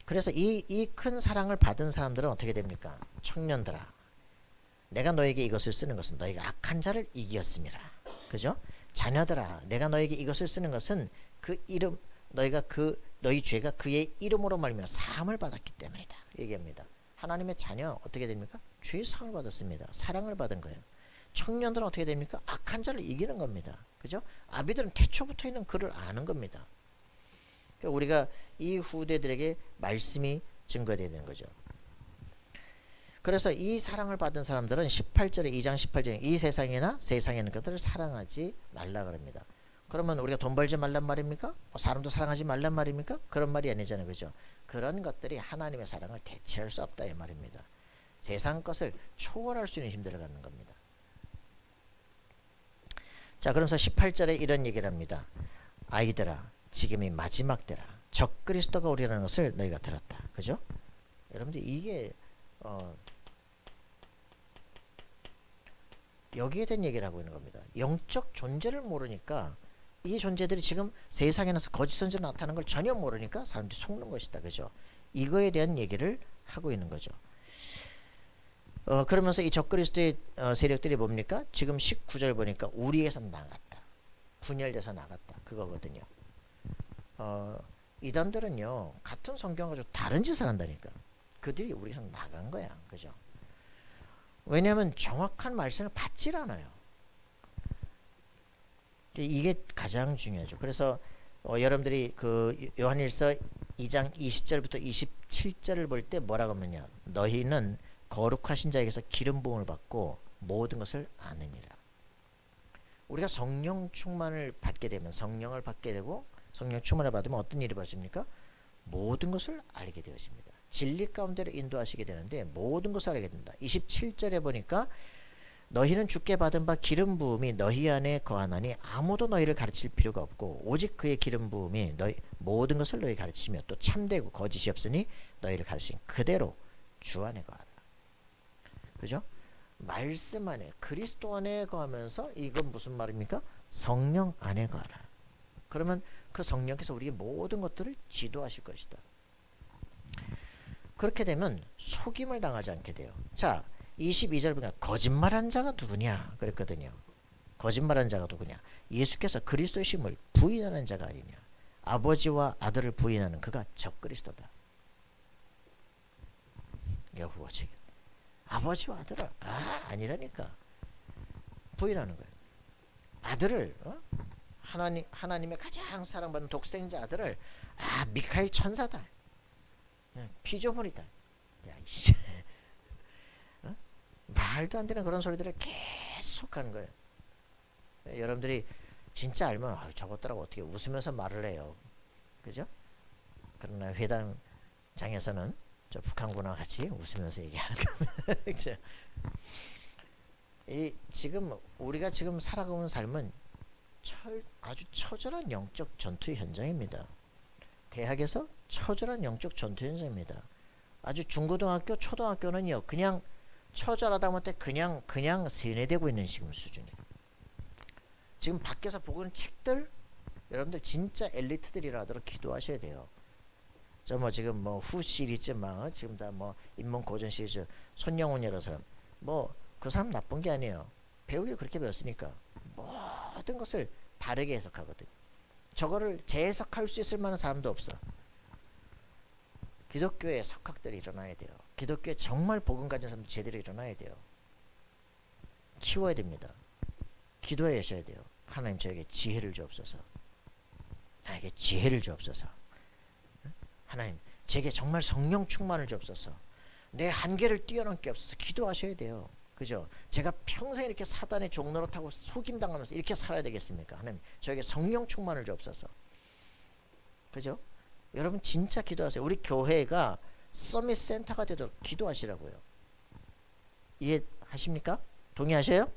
그래서 이 큰 사랑을 받은 사람들은 어떻게 됩니까? 청년들아, 내가 너에게 이것을 쓰는 것은 너희가 악한 자를 이기었음이라. 그죠? 자녀들아, 내가 너에게 이것을 쓰는 것은 그 이름, 너희가 너희 죄가 그의 이름으로 말미암아 사함을 받았기 때문이다. 얘기합니다. 하나님의 자녀 어떻게 됩니까? 죄의 사함을 받았습니다. 사랑을 받은 거예요. 청년들은 어떻게 됩니까? 악한 자를 이기는 겁니다. 그죠? 아비들은 태초부터 있는 그를 아는 겁니다. 그러니까 우리가 이 후대들에게 말씀이 증거되어야 되는 거죠. 그래서 이 사랑을 받은 사람들은 18절에 2장 18절에 이 세상이나 세상에 있는 것들을 사랑하지 말라 그럽니다. 그러면 우리가 돈 벌지 말란 말입니까? 사람도 사랑하지 말란 말입니까? 그런 말이 아니잖아요. 그죠? 그런 것들이 하나님의 사랑을 대체할 수 없다 이 말입니다. 세상 것을 초월할 수 있는 힘들을 갖는 겁니다. 자, 그러면서 18절에 이런 얘기를 합니다. 아이들아, 지금이 마지막 때라. 적그리스도가 오리라는 것을 너희가 들었다. 그죠? 여러분들 이게 여기에 대한 얘기를 하고 있는 겁니다. 영적 존재를 모르니까 이 존재들이 지금 세상에 나서 거짓 선지로 나타나는 걸 전혀 모르니까 사람들이 속는 것이다. 그죠? 이거에 대한 얘기를 하고 있는 거죠. 그러면서 이 적그리스도의 세력들이 뭡니까? 지금 19절 보니까 우리에서 나갔다. 분열돼서 나갔다. 그거거든요. 이단들은요, 같은 성경 가지고 다른 짓을 한다니까. 그들이 우리에서 나간 거야. 그죠? 왜냐하면 정확한 말씀을 받질 않아요. 이게 가장 중요하죠. 그래서 여러분들이 그 요한일서 2장 20절부터 27절을 볼 때 뭐라고 하느냐? 너희는 거룩하신 자에게서 기름 부음을 받고 모든 것을 아느니라. 우리가 성령 충만을 받게 되면 성령을 받게 되고 성령 충만을 받으면 어떤 일이 벌어집니까? 모든 것을 알게 되었습니다. 진리 가운데로 인도하시게 되는데 모든 것을 알게 된다. 27절에 보니까 너희는 주께 받은 바 기름 부음이 너희 안에 거하나니 아무도 너희를 가르칠 필요가 없고 오직 그의 기름 부음이 너희 모든 것을 너희 가르치며 또 참되고 거짓이 없으니 너희를 가르친 그대로 주 안에 거하라. 그죠? 말씀 안에 그리스도 안에 거하면서 이건 무슨 말입니까? 성령 안에 거하라. 그러면 그 성령께서 우리의 모든 것들을 지도하실 것이다. 그렇게 되면 속임을 당하지 않게 돼요. 자, 22절 보니까 거짓말하는 자가 누구냐 그랬거든요. 거짓말하는 자가 누구냐? 예수께서 그리스도의 심을 부인하는 자가 아니냐. 아버지와 아들을 부인하는 그가 적그리스도다. 여호와 측 아버지와 아들을 아니라니까. 부인하는 거예요. 아들을 하나님의 가장 사랑받는 독생자 아들을 미카엘 천사다. 피조물이다. 야, 이씨. 말도 안 되는 그런 소리들을 계속 하는 거예요. 여러분들이 진짜 알면 저것들하고 어떻게 웃으면서 말을 해요. 그죠? 그러나 회담장에서는 저 북한군과 같이 웃으면서 얘기하는 겁니다. 그죠? 지금 우리가 지금 살아가는 삶은 아주 처절한 영적 전투의 현장입니다. 대학에서 처절한 영적 전투 현장입니다. 아주 중고등학교, 초등학교는요, 그냥 처절하다 못해 그냥 세뇌되고 있는 지금 수준이에요. 지금 밖에서 보고 있는 책들, 여러분들 진짜 엘리트들이라 하도록 기도하셔야 돼요. 저 지금 후 시리즈 지금 다 인문 고전 시리즈 손영훈이라는 사람 그 사람 나쁜 게 아니에요. 배우기를 그렇게 배웠으니까 모든 것을 다르게 해석하거든요. 저거를 재해석할 수 있을 만한 사람도 없어. 기독교의 석학들이 일어나야 돼요. 기독교에 정말 복음 가진 사람들 제대로 일어나야 돼요. 키워야 됩니다. 기도해 하셔야 돼요. 하나님 저에게 지혜를 주옵소서. 나에게 지혜를 주옵소서. 하나님 제게 정말 성령 충만을 주옵소서. 내 한계를 뛰어넘게 없어서 기도하셔야 돼요. 그죠? 제가 평생 이렇게 사단의 종로로 타고 속임당하면서 이렇게 살아야 되겠습니까? 하나님 저에게 성령 충만을 주옵소서. 그죠? 여러분 진짜 기도하세요. 우리 교회가 서밋 센터가 되도록 기도하시라고요. 이해하십니까? 동의하세요?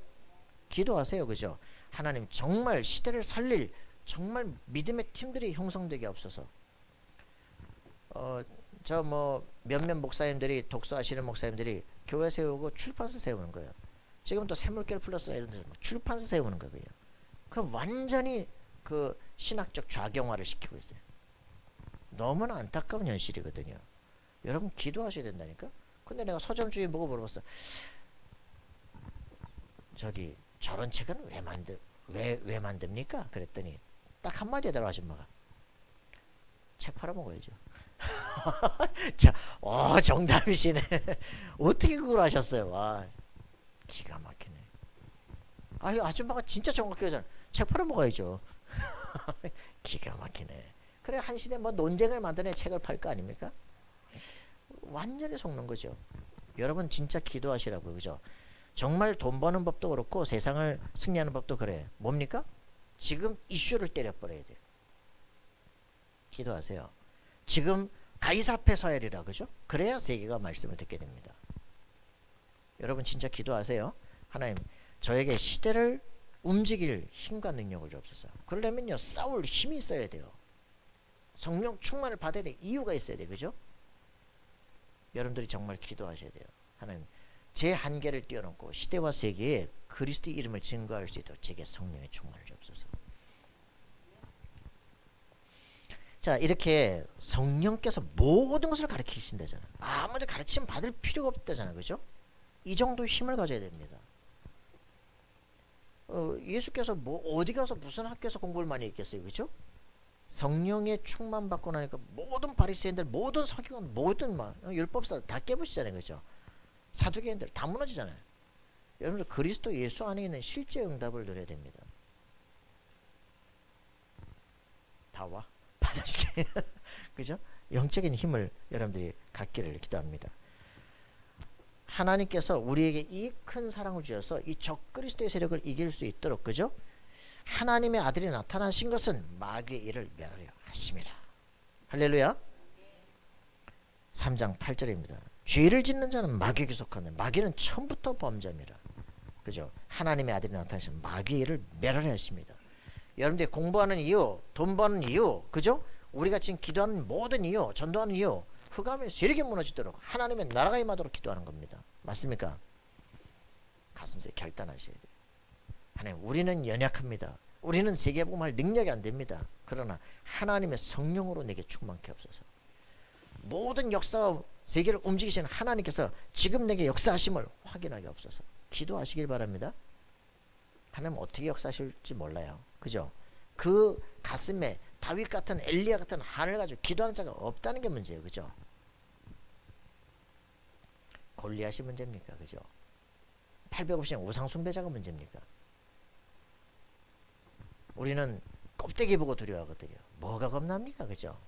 기도하세요. 그죠? 하나님 정말 시대를 살릴 정말 믿음의 팀들이 형성되게 없어서 저 뭐 몇몇 목사님들이 독서하시는 목사님들이 교회 세우고 출판사 세우는 거예요. 지금 또 샘물결 플러스 이런 데서 출판사 세우는 거고요. 그 완전히 그 신학적 좌경화를 시키고 있어요. 너무나 안타까운 현실이거든요. 여러분 기도하셔야 된다니까. 근데 내가 서점주의 보고 물어봤어. 저기 저런 책은 왜 만듭니까? 그랬더니 딱 한마디 하더라고 아줌마가. 책 팔아먹어야죠. 자, 정답이시네. 어떻게 그걸 하셨어요? 와, 기가 막히네. 아유, 아줌마가 진짜 정확히 하잖아. 책 팔아먹어야죠. 기가 막히네. 그래, 한 시대 뭐 논쟁을 만드는 책을 팔 거 아닙니까? 완전히 속는 거죠. 여러분 진짜 기도하시라고요. 그죠? 정말 돈 버는 법도 그렇고 세상을 승리하는 법도 그래. 뭡니까? 지금 이슈를 때려버려야 돼요. 기도하세요. 지금 가이사 앞에 서야 되라. 그죠? 그래야 세계가 말씀을 듣게 됩니다. 여러분 진짜 기도하세요. 하나님 저에게 시대를 움직일 힘과 능력을 주옵소서. 그러려면요 싸울 힘이 있어야 돼요. 성령 충만을 받아야 될 이유가 있어야 돼요. 그죠? 여러분들이 정말 기도하셔야 돼요. 하나님 제 한계를 뛰어넘고 시대와 세계에 그리스도 이름을 증거할 수 있도록 제게 성령의 충만을 주옵소서. 자, 이렇게 성령께서 모든 것을 가르치신다잖아. 아무리 가르침 받을 필요가 없다잖아. 그죠? 이 정도 힘을 가져야 됩니다. 예수께서 뭐 어디 가서 무슨 학교에서 공부를 많이 했겠어요. 그죠? 성령의 충만 받고 나니까 모든 바리새인들, 모든 서기관, 모든 율법사 다 깨부시잖아요. 그죠? 사두개인들 다 무너지잖아요. 여러분들 그리스도 예수 안에 있는 실제 응답을 누려야 됩니다. 다 와. 받아줄게. 그죠? 영적인 힘을 여러분들이 갖기를 기도합니다. 하나님께서 우리에게 이 큰 사랑을 주셔서 이 적그리스도의 세력을 이길 수 있도록 그죠? 하나님의 아들이 나타나신 것은 마귀의 일을 멸하려 하심이라. 할렐루야. 3장 8절입니다. 죄를 짓는 자는 마귀에게 속하네. 마귀는 처음부터 범죄입니다. 그죠? 하나님의 아들이 나타나신 마귀의 일을 멸하려 하십니다. 여러분들이 공부하는 이유, 돈 버는 이유, 그죠? 우리가 지금 기도하는 모든 이유, 전도하는 이유, 흑암의 세력이 무너지도록 하나님의 나라가 임하도록 기도하는 겁니다. 맞습니까? 가슴속에 결단하셔야 돼요. 하나님, 우리는 연약합니다. 우리는 세계복음할 능력이 안 됩니다. 그러나 하나님의 성령으로 내게 충만케 하옵소서. 모든 역사와 세계를 움직이시는 하나님께서 지금 내게 역사하심을 확인하게 없어서 기도하시길 바랍니다. 하나님 어떻게 역사하실지 몰라요. 그죠? 그 가슴에 다윗 같은 엘리야 같은 한을 가지고 기도하는 자가 없다는 게 문제예요. 그죠? 골리앗이 문제입니까? 그죠? 850년 우상 숭배자가 문제입니까? 우리는 껍데기 보고 두려워하거든요. 뭐가 겁납니까? 그죠?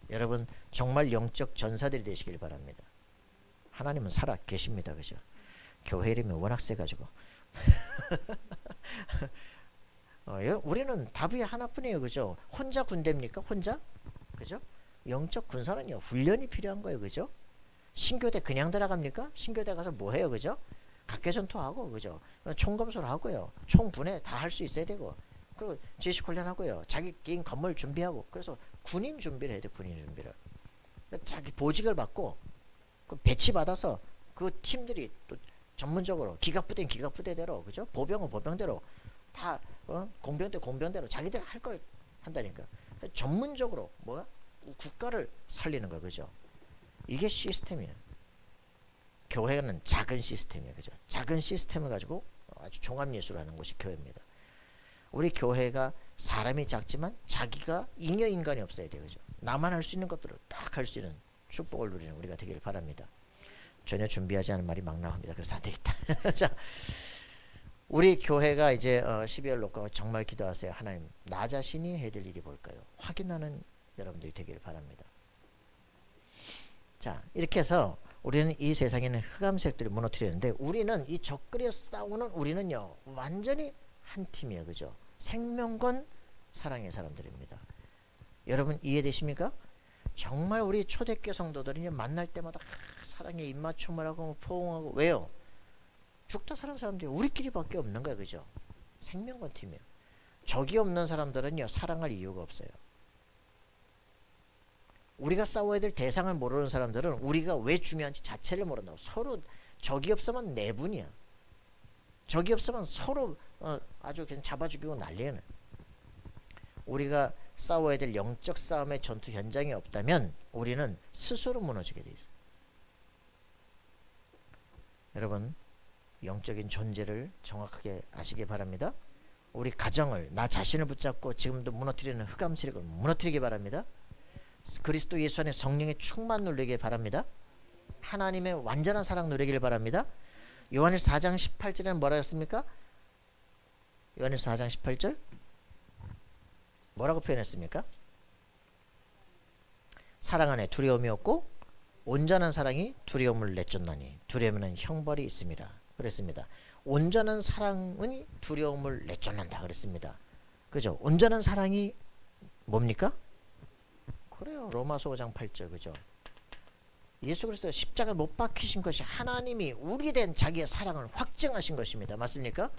여러분 정말 영적 전사들이 되시길 바랍니다. 하나님은 살아 계십니다. 그죠? 교회 이름이 워낙 세가지고 우리는 답이 하나뿐이에요. 그죠? 혼자 군대입니까? 혼자? 그죠? 영적 군사는요 훈련이 필요한 거예요. 그죠? 신교대 그냥 들어갑니까? 신교대 가서 뭐 해요? 그죠? 각개전투하고 그죠? 총검술 하고요. 총분해 다 할 수 있어야 되고 그리고 지식 훈련하고요. 자기 개인 건물 준비하고 그래서 군인 준비를 해야 돼. 군인 준비를 자기 보직을 받고 그 배치 받아서 그 팀들이 또 전문적으로 기갑부대는 기갑부대대로 그죠? 보병은 보병대로 다 공병대 공병대로 자기들 할 걸 한다니까. 전문적으로 뭐야? 국가를 살리는 거 그죠? 이게 시스템이에요. 교회는 작은 시스템이에요. 그죠? 작은 시스템을 가지고 아주 종합예술을 하는 곳이 교회입니다. 우리 교회가 사람이 작지만 자기가 잉여인간이 없어야 돼요. 그죠? 나만 할 수 있는 것들을 딱 할 수 있는 축복을 누리는 우리가 되기를 바랍니다. 전혀 준비하지 않은 말이 막 나옵니다. 그래서 안 되겠다. 자, 우리 교회가 이제 12월 녹화 정말 기도하세요. 하나님, 나 자신이 해야 될 일이 뭘까요? 확인하는 여러분들이 되기를 바랍니다. 자, 이렇게 해서 우리는 이 세상에 있는 흑암색들을 무너뜨리는데 우리는 이 적그리와 싸우는 우리는요 완전히 한 팀이에요. 그죠? 생명건 사랑의 사람들입니다. 여러분 이해되십니까? 정말 우리 초대교회 성도들이 만날 때마다 사랑에 입맞춤을 하고 뭐 포옹하고. 왜요? 죽다 사는 사람들이 우리끼리밖에 없는 거야. 그죠? 생명권 팀이에요. 적이 없는 사람들은요 사랑할 이유가 없어요. 우리가 싸워야 될 대상을 모르는 사람들은 우리가 왜 중요한지 자체를 모른다고. 서로 적이 없으면 내분이야. 적이 없으면 서로 아주 그냥 잡아 죽이고 난리는. 우리가 싸워야 될 영적 싸움의 전투 현장이 없다면 우리는 스스로 무너지게 돼 있어. 여러분, 영적인 존재를 정확하게 아시기 바랍니다. 우리 가정을, 나 자신을 붙잡고 지금도 무너뜨리는 흑암 세력을 무너뜨리기 바랍니다. 그리스도 예수 안에 성령의 충만 누리길 바랍니다. 하나님의 완전한 사랑 누리길 바랍니다. 요한일서 4장 18절에는 뭐라 했습니까? 요한일서 4장 18절 뭐라고 표현했습니까? 사랑 안에 두려움이 없고 온전한 사랑이 두려움을 내쫓나니 두려움에는 형벌이 있습니다. 그랬습니다. 온전한 사랑은 두려움을 내쫓는다 그랬습니다. 그죠? 온전한 사랑이 뭡니까? 그래요. 로마서 5장 8절. 그죠? 예수 그리스도 십자가 못 박히신 것이 하나님이 우리 된 자기의 사랑을 확증하신 것입니다. 맞습니까?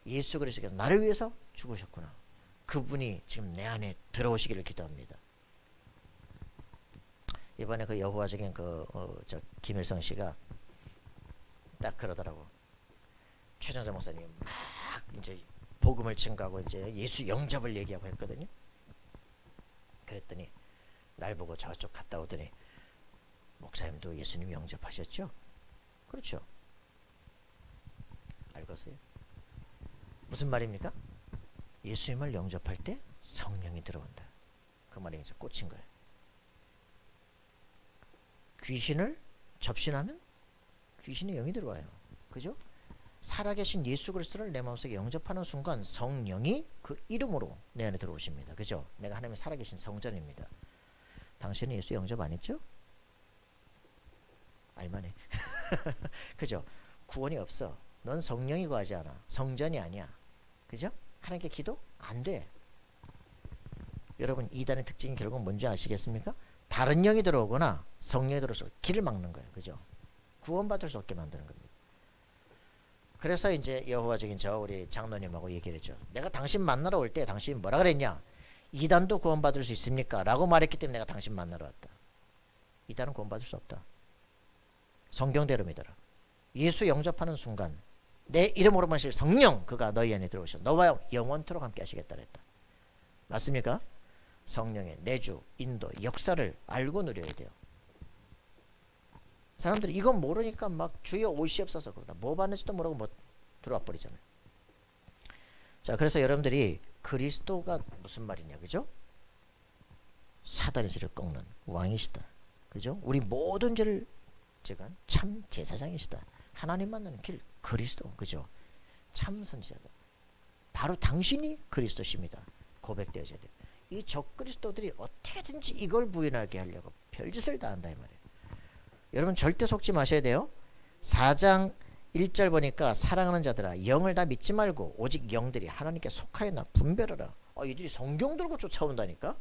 예수 그리스도께서 나를 위해서 죽으셨구나. 그분이 지금 내 안에 들어오시기를 기도합니다. 이번에 그 여호와적인 저 김일성 씨가 딱 그러더라고. 최정자 목사님 막 이제 복음을 증거하고 이제 예수 영접을 얘기하고 했거든요. 그랬더니 날 보고 저쪽 갔다 오더니 목사님도 예수님 영접하셨죠? 그렇죠. 알겠어요? 무슨 말입니까? 예수님을 영접할 때 성령이 들어온다. 그 말이 이제 꽂힌 거예요. 귀신을 접신하면 귀신의 영이 들어와요. 그죠? 살아계신 예수 그리스도를 내 마음속에 영접하는 순간 성령이 그 이름으로 내 안에 들어오십니다. 그죠? 내가 하나님의 살아계신 성전입니다. 당신은 예수 영접 안 했죠? 알만해. 그죠? 구원이 없어. 넌 성령이 거하지 않아. 성전이 아니야. 그죠? 하나님께 기도 안 돼. 여러분, 이단의 특징이 결국 뭔지 아시겠습니까? 다른 영이 들어오거나 성령이 들어서 길을 막는 거예요. 그죠? 구원받을 수 없게 만드는 겁니다. 그래서 이제 여호와적인 저 우리 장로님하고 얘기를 했죠. 내가 당신 만나러 올 때 당신이 뭐라 그랬냐? 이단도 구원받을 수 있습니까? 라고 말했기 때문에 내가 당신 만나러 왔다. 이단은 구원받을 수 없다. 성경대로 믿어라. 예수 영접하는 순간 내 이름으로 마실 성령 그가 너희 안에 들어오셔 너와 영원토록 함께 하시겠다 그랬다. 맞습니까? 성령의 내주, 인도, 역사를 알고 누려야 돼요. 사람들이 이건 모르니까 막 주여 오시옵소서 그러다 뭐 받는지도 모르고 뭐 들어와 버리잖아요. 자, 그래서 여러분들이 그리스도가 무슨 말이냐, 그죠? 사단의 죄를 꺾는 왕이시다. 그죠? 우리 모든 죄를 제가 참 제사장이시다. 하나님 만나는 길 그리스도. 그죠? 참 선지자다. 바로 당신이 그리스도십니다. 고백되어져야 돼요. 이 적그리스도들이 어떻게든지 이걸 부인하게 하려고 별짓을 다 한다 이 말이에요. 여러분 절대 속지 마셔야 돼요. 4장 1절 보니까 사랑하는 자들아 영을 다 믿지 말고 오직 영들이 하나님께 속하였나 분별하라. 이들이 성경 들고 쫓아온다니까.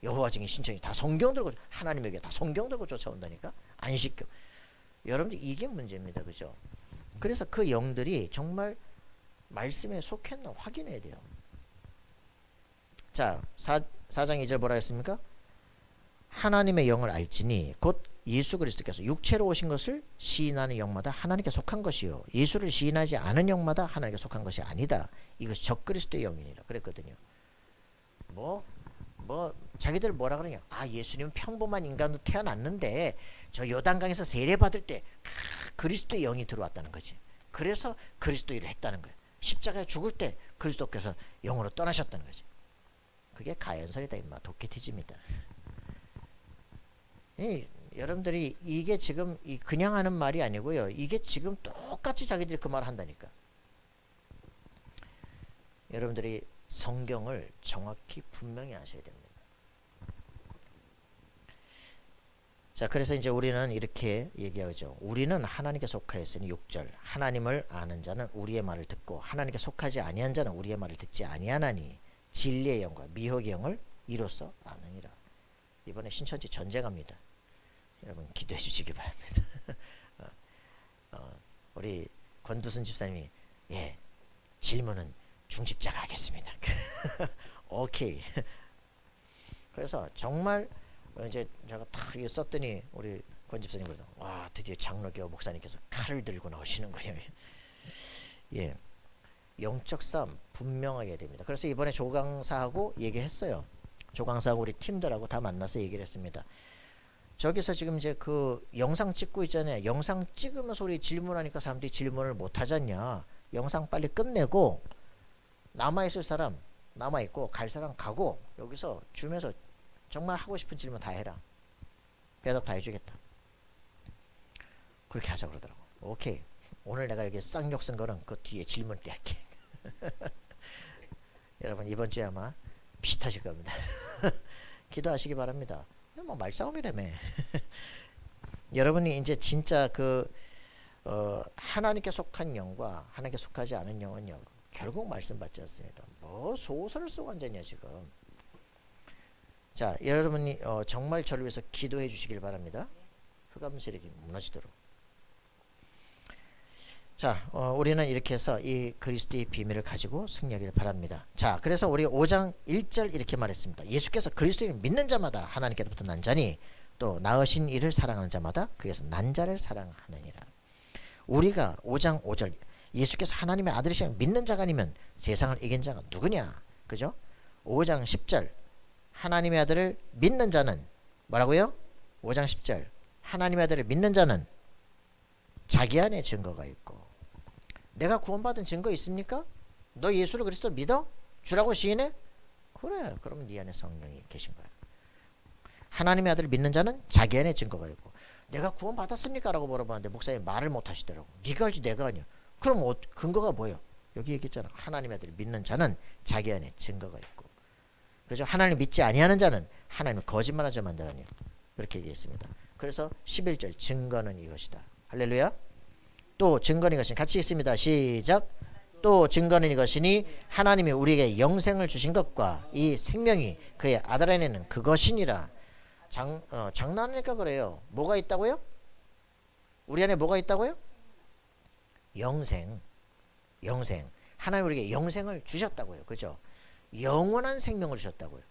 여호와적인 신청이 다 성경 들고 하나님에게 다 성경 들고 쫓아온다니까. 안 시켜. 여러분들 이게 문제입니다. 그죠? 그래서 그 영들이 정말 말씀에 속했나 확인해야 돼요. 자, 4장 2절 뭐라 했습니까? 하나님의 영을 알지니 곧 예수 그리스도께서 육체로 오신 것을 시인하는 영마다 하나님께 속한 것이요 예수를 시인하지 않은 영마다 하나님께 속한 것이 아니다. 이것이 적그리스도의 영이니라 그랬거든요. 뭐 자기들 뭐라 그러냐? 예수님은 평범한 인간으로 태어났는데 저 요단강에서 세례 받을 때 그리스도의 영이 들어왔다는 거지. 그래서 그리스도 일을 했다는 거예요. 십자가에 죽을 때 그리스도께서 영으로 떠나셨다는 거지. 그게 가연설이다 임마. 도끼티집니다. 여러분들이 이게 지금 그냥 하는 말이 아니고요. 이게 지금 똑같이 자기들이 그 말을 한다니까. 여러분들이 성경을 정확히 분명히 아셔야 됩니다. 자, 그래서 이제 우리는 이렇게 얘기하죠. 우리는 하나님께 속하였으니 6절 하나님을 아는 자는 우리의 말을 듣고 하나님께 속하지 아니한 자는 우리의 말을 듣지 아니하나니 진리의 영과 미혹의 영을 이로써 아느니라. 이번에 신천지 전쟁합니다. 여러분 기도해 주시기 바랍니다. 우리 권두순 집사님이 예 질문은 중직자가 하겠습니다. 오케이. 그래서 정말 이제 제가 탁 이거 썼더니 우리 권 집사님 그러다 와 드디어 장로교 목사님께서 칼을 들고 나오시는군요. 예, 영적 싸움 분명하게 됩니다. 그래서 이번에 조강사하고 얘기했어요. 조강사하고 우리 팀들하고 다 만나서 얘기를 했습니다. 저기서 지금 이제 그 영상 찍고 있잖아요. 영상 찍으면서 우리 질문하니까 사람들이 질문을 못 하잖냐. 영상 빨리 끝내고 남아있을 사람 남아있고 갈 사람 가고 여기서 주면서 정말 하고 싶은 질문 다 해라. 대답 다 해주겠다. 그렇게 하자 그러더라고. 오케이. 오늘 내가 여기 쌍욕 쓴 거는 그 뒤에 질문 때 할게. 여러분 이번 주에 아마 피 터질 겁니다. 기도하시기 바랍니다. 뭐 말싸움이라며. 여러분이 이제 진짜 그 하나님께 속한 영과 하나님께 속하지 않은 영은요 결국 말씀 받지 않습니다. 뭐 소설을 쓰고 앉았냐 지금. 자 여러분이 정말 저를 위해서 기도해 주시길 바랍니다. 흑암 세력이 무너지도록. 자 우리는 이렇게 해서 이 그리스도의 비밀을 가지고 승리하기를 바랍니다. 자 그래서 우리 5장 1절 이렇게 말했습니다. 예수께서 그리스도를 믿는 자마다 하나님께로부터 난 자니 또 낳으신 이를 사랑하는 자마다 그에서 난 자를 사랑하느니라. 우리가 5장 5절 예수께서 하나님의 아들이시면 믿는 자가 아니면 세상을 이긴 자가 누구냐. 그죠? 5장 10절 하나님의 아들을 믿는 자는 뭐라고요? 5장 10절 하나님의 아들을 믿는 자는 자기 안에 증거가 있고. 내가 구원받은 증거 있습니까? 너 예수를 그리스도 믿어? 주라고 시인해? 그래 그러면 네 안에 성령이 계신 거야. 하나님의 아들을 믿는 자는 자기 안에 증거가 있고. 내가 구원받았습니까? 라고 물어봤는데 목사님 말을 못 하시더라고. 네가 알지 내가 아니야. 그럼 근거가 뭐예요? 여기 얘기했잖아. 하나님의 아들을 믿는 자는 자기 안에 증거가 있고. 그죠? 하나님 믿지 아니하는 자는 하나님을 거짓말하자 만들어내요. 그렇게 얘기했습니다. 그래서 11절 증거는 이것이다. 할렐루야. 또 증거는 이것이니 같이 있습니다. 시작. 또 증거는 이것이니 하나님이 우리에게 영생을 주신 것과 이 생명이 그의 아들 안에는 그것이니라. 장난하니까 그래요. 뭐가 있다고요? 우리 안에 뭐가 있다고요? 영생. 하나님 우리에게 영생을 주셨다고요. 그죠? 영원한 생명을 주셨다고요.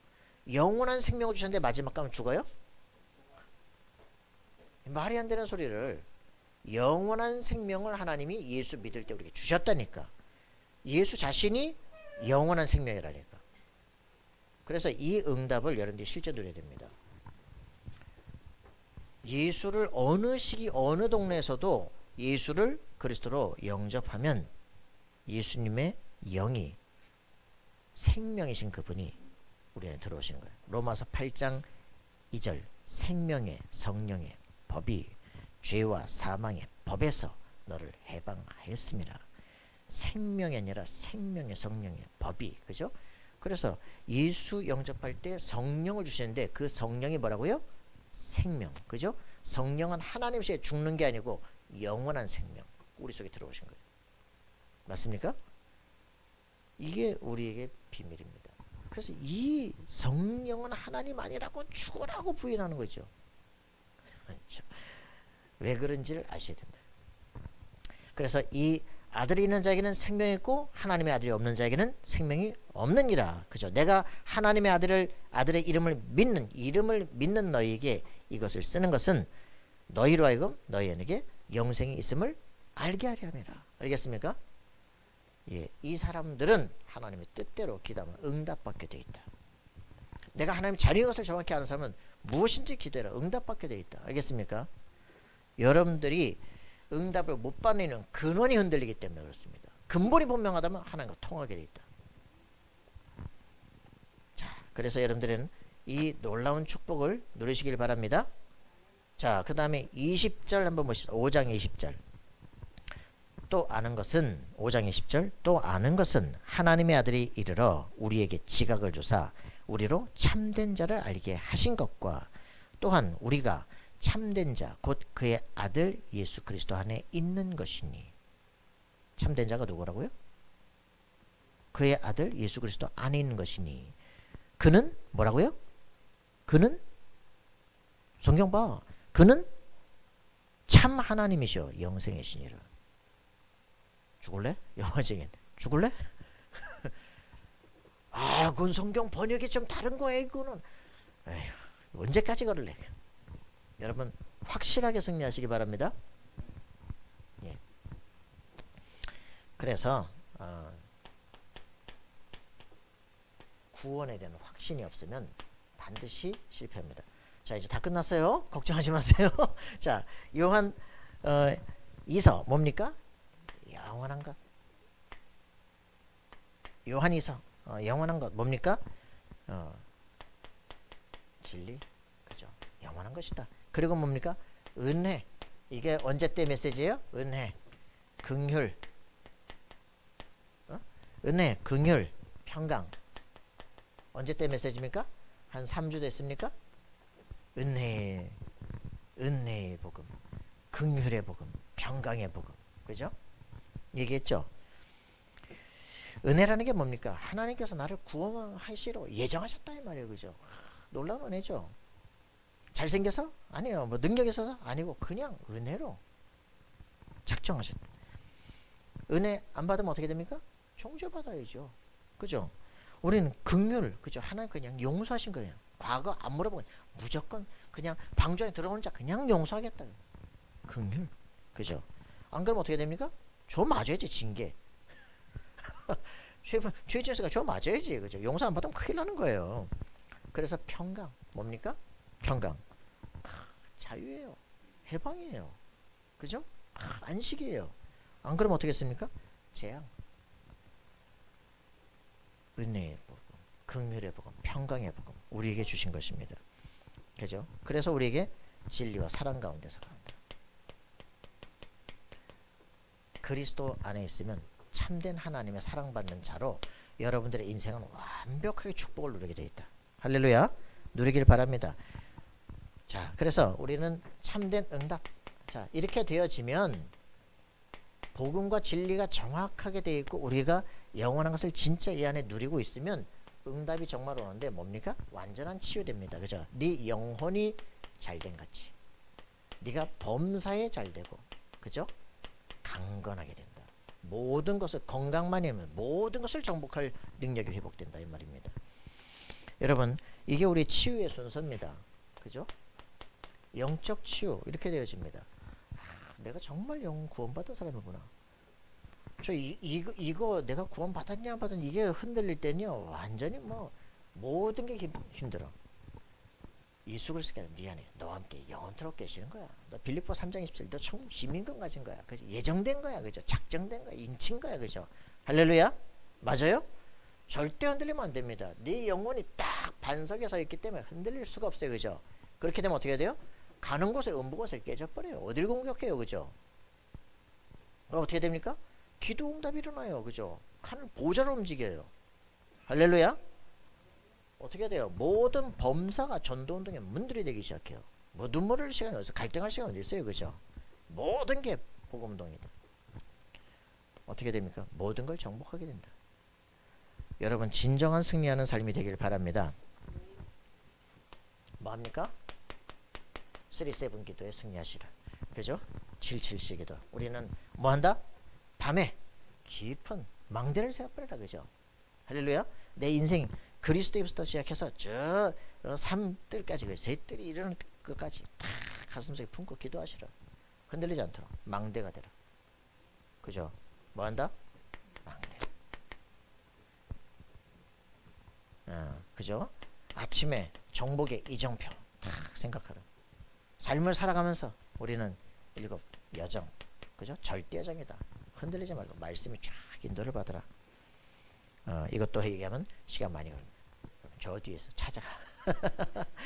영원한 생명을 주셨는데 마지막 가면 죽어요? 말이 안 되는 소리를. 영원한 생명을 하나님이 예수 믿을 때 우리에게 주셨다니까. 예수 자신이 영원한 생명이라니까. 그래서 이 응답을 여러분들이 실제 누려야 됩니다. 예수를 어느 시기 어느 동네에서도 예수를 그리스도로 영접하면 예수님의 영이 생명이신 그분이 우리 안에 들어오시는 거예요. 로마서 8장 2절 생명의 성령의 법이 죄와 사망의 법에서 너를 해방하였습니다. 생명이 아니라 생명의 성령의 법이. 그죠? 그래서 예수 영접할 때 성령을 주시는데 그 성령이 뭐라고요? 생명. 그죠? 성령은 하나님께 죽는 게 아니고 영원한 생명 우리 속에 들어오신 거예요. 맞습니까? 이게 우리에게 비밀입니다. 그래서 이 성령은 하나님 아니라고 죽으라고 부인하는 거죠. 왜 그런지를 아셔야 된다. 그래서 이 아들이 있는 자에게는 생명이 있고 하나님의 아들이 없는 자에게는 생명이 없느니라. 그죠? 내가 하나님의 아들의 이름을 믿는 너희에게 이것을 쓰는 것은 너희로 하여금 너희에게 영생이 있음을 알게 하려 함이라. 알겠습니까? 예, 이 사람들은 하나님의 뜻대로 기도하면 응답받게 돼 있다. 내가 하나님 자녀인 것을 정확히 아는 사람은 무엇인지 기도해라. 응답받게 돼 있다. 알겠습니까? 여러분들이 응답을 못 받는 근원이 흔들리기 때문에 그렇습니다. 근본이 분명하다면 하나님과 통하게 돼 있다. 자, 그래서 여러분들은 이 놀라운 축복을 누리시길 바랍니다. 자, 그 다음에 20절 한번 보십시오. 5장 20절. 또 아는 것은 5장 20절 또 아는 것은 하나님의 아들이 이르러 우리에게 지각을 주사 우리로 참된 자를 알게 하신 것과 또한 우리가 참된 자 곧 그의 아들 예수 그리스도 안에 있는 것이니. 참된 자가 누구라고요? 그의 아들 예수 그리스도 안에 있는 것이니. 그는 뭐라고요? 그는 성경 봐. 그는 참 하나님이시여 영생의 신이라. 죽을래? 영화적인 죽을래? 아, 그건 성경 번역이 좀 다른 거야. 이거는 에휴, 언제까지 걸을래? 여러분 확실하게 승리하시기 바랍니다. 예. 그래서 구원에 대한 확신이 없으면 반드시 실패합니다. 자, 이제 다 끝났어요. 걱정하지 마세요. 자, 요한 2서 뭡니까? 영원한 것. 요한 2서 영원한 것 뭡니까? 진리, 그죠? 영원한 것이다. 그리고 뭡니까? 은혜. 이게 언제 때 메시지예요? 은혜, 긍휼, 은혜, 긍휼, 평강. 언제 때 메시지입니까? 한 3주 됐습니까? 은혜의 복음, 긍휼의 복음, 평강의 복음, 그죠? 얘기했죠? 은혜라는 게 뭡니까? 하나님께서 나를 구원하시러 예정하셨다 이 말이에요, 그죠? 놀라운 은혜죠. 잘생겨서? 아니에요. 뭐 능력이 있어서? 아니고 그냥 은혜로 작정하셨다. 은혜 안 받으면 어떻게 됩니까? 정죄받아야죠, 그죠? 우리는 긍휼, 그죠? 하나님 그냥 용서하신 거예요. 과거 안 물어보고 무조건 그냥 방주 안에 들어오는 자 그냥 용서하겠다. 긍휼, 그죠? 안 그러면 어떻게 됩니까? 저 맞아야지, 징계. 죄지수가 저 맞아야지, 그죠? 용서 안 받으면 큰일 나는 거예요. 그래서 평강, 뭡니까? 평강, 자유예요, 해방이에요, 그죠? 안식이에요. 안 그러면 어떻게 했습니까? 재앙. 은혜의 복음, 긍휼의 복음, 평강의 복음 우리에게 주신 것입니다. 그죠? 그래서 우리에게 진리와 사랑 가운데서 간다. 그리스도 안에 있으면 참된 하나님의 사랑받는 자로 여러분들의 인생은 완벽하게 축복을 누리게 되어 있다. 할렐루야. 누리길 바랍니다. 자, 그래서 우리는 참된 응답. 자, 이렇게 되어지면 복음과 진리가 정확하게 되어 있고 우리가 영원한 것을 진짜 이 안에 누리고 있으면 응답이 정말 오는데 뭡니까? 완전한 치유됩니다. 그죠? 네 영혼이 잘된 같이 네가 범사에 잘되고, 그죠? 강건하게 된다. 모든 것을 건강만이면 모든 것을 정복할 능력이 회복된다 이 말입니다. 여러분, 이게 우리 치유의 순서입니다. 그죠? 영적 치유 이렇게 되어집니다. 내가 정말 영혼 구원받은 사람이구나. 이거 내가 구원받았냐 안 받았냐 이게 흔들릴 때는요 완전히 뭐 모든 게 힘들어. 이수그리스도께서 네 안에 너와 함께 영원토록 계시는 거야. 너 빌립보 3장 27 너 천국 시민권 가진 거야. 그죠? 예정된 거야. 그죠? 작정된 거야. 인친 거야. 그죠? 할렐루야. 맞아요? 절대 흔들리면 안 됩니다. 네 영혼이 딱 반석에 서 있기 때문에 흔들릴 수가 없어요. 그죠? 그렇게 되면 어떻게 돼요? 가는 곳에 음부곳에 깨져버려요. 어딜 공격해요. 그죠? 그럼 어떻게 됩니까? 기도 응답이 일어나요. 그죠? 하늘 보좌로 움직여요. 할렐루야. 어떻게 돼요? 모든 범사가 전도운동에 문들이 되기 시작해요. 뭐 눈물 흘릴 시간이 어디서 갈등할 시간이 어디 있어요. 그죠? 모든 게 복음운동이다. 어떻게 됩니까? 모든 걸 정복하게 된다. 여러분 진정한 승리하는 삶이 되길 바랍니다. 뭐합니까? 3-7 기도에 승리하시라. 그죠? 7-7시 기도. 우리는 뭐한다? 밤에 깊은 망대를 세워버려라. 그죠? 할렐루야. 내 인생 그리스도에부터 시작해서 저 삼뜰까지 새뜰이 이르는 끝까지 다 가슴속에 품고 기도하시라. 흔들리지 않도록 망대가 되라. 그죠? 뭐한다? 망대. 그죠? 아침에 정복의 이정표 딱 생각하라. 삶을 살아가면서 우리는 7 여정, 그죠? 절대 여정이다. 흔들리지 말고 말씀이 쫙 인도를 받으라. 이것도 얘기하면 시간 많이 걸립니다. 저 뒤에서 찾아가.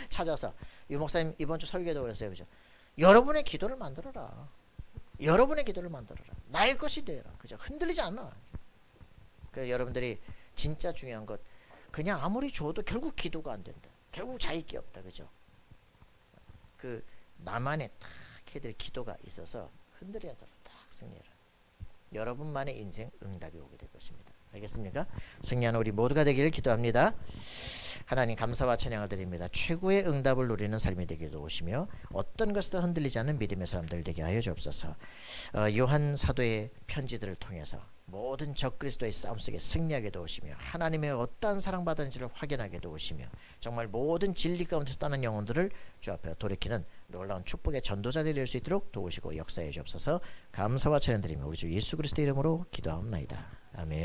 찾아서 유 목사님 이번 주 설교도 그랬어요. 그죠? 여러분의 기도를 만들어라. 여러분의 기도를 만들어라. 나의 것이 되라. 그죠? 흔들리지 않아. 그래서 여러분들이 진짜 중요한 것 그냥 아무리 줘도 결국 기도가 안 된다. 결국 자익이 없다. 그죠? 그 나만의 딱 해드릴 기도가 있어서 흔들리지 않도록 딱 승리해라. 여러분만의 인생 응답이 오게 될 것입니다. 알겠습니까? 승리하는 우리 모두가 되기를 기도합니다. 하나님 감사와 찬양을 드립니다. 최고의 응답을 누리는 삶이 되게 도우시며 어떤 것도 흔들리지 않는 믿음의 사람들 되게 하여 주옵소서. 요한 사도의 편지들을 통해서 모든 적그리스도의 싸움 속에 승리하게 도우시며 하나님의 어떠한 사랑받은지를 확인하게 도우시며 정말 모든 진리 가운데서 떠난 영혼들을 주 앞에 돌이키는 놀라운 축복의 전도자들이 될 수 있도록 도우시고 역사해 주옵소서. 감사와 찬양 드리며 우리 주 예수 그리스도 이름으로 기도하옵나이다. 아멘.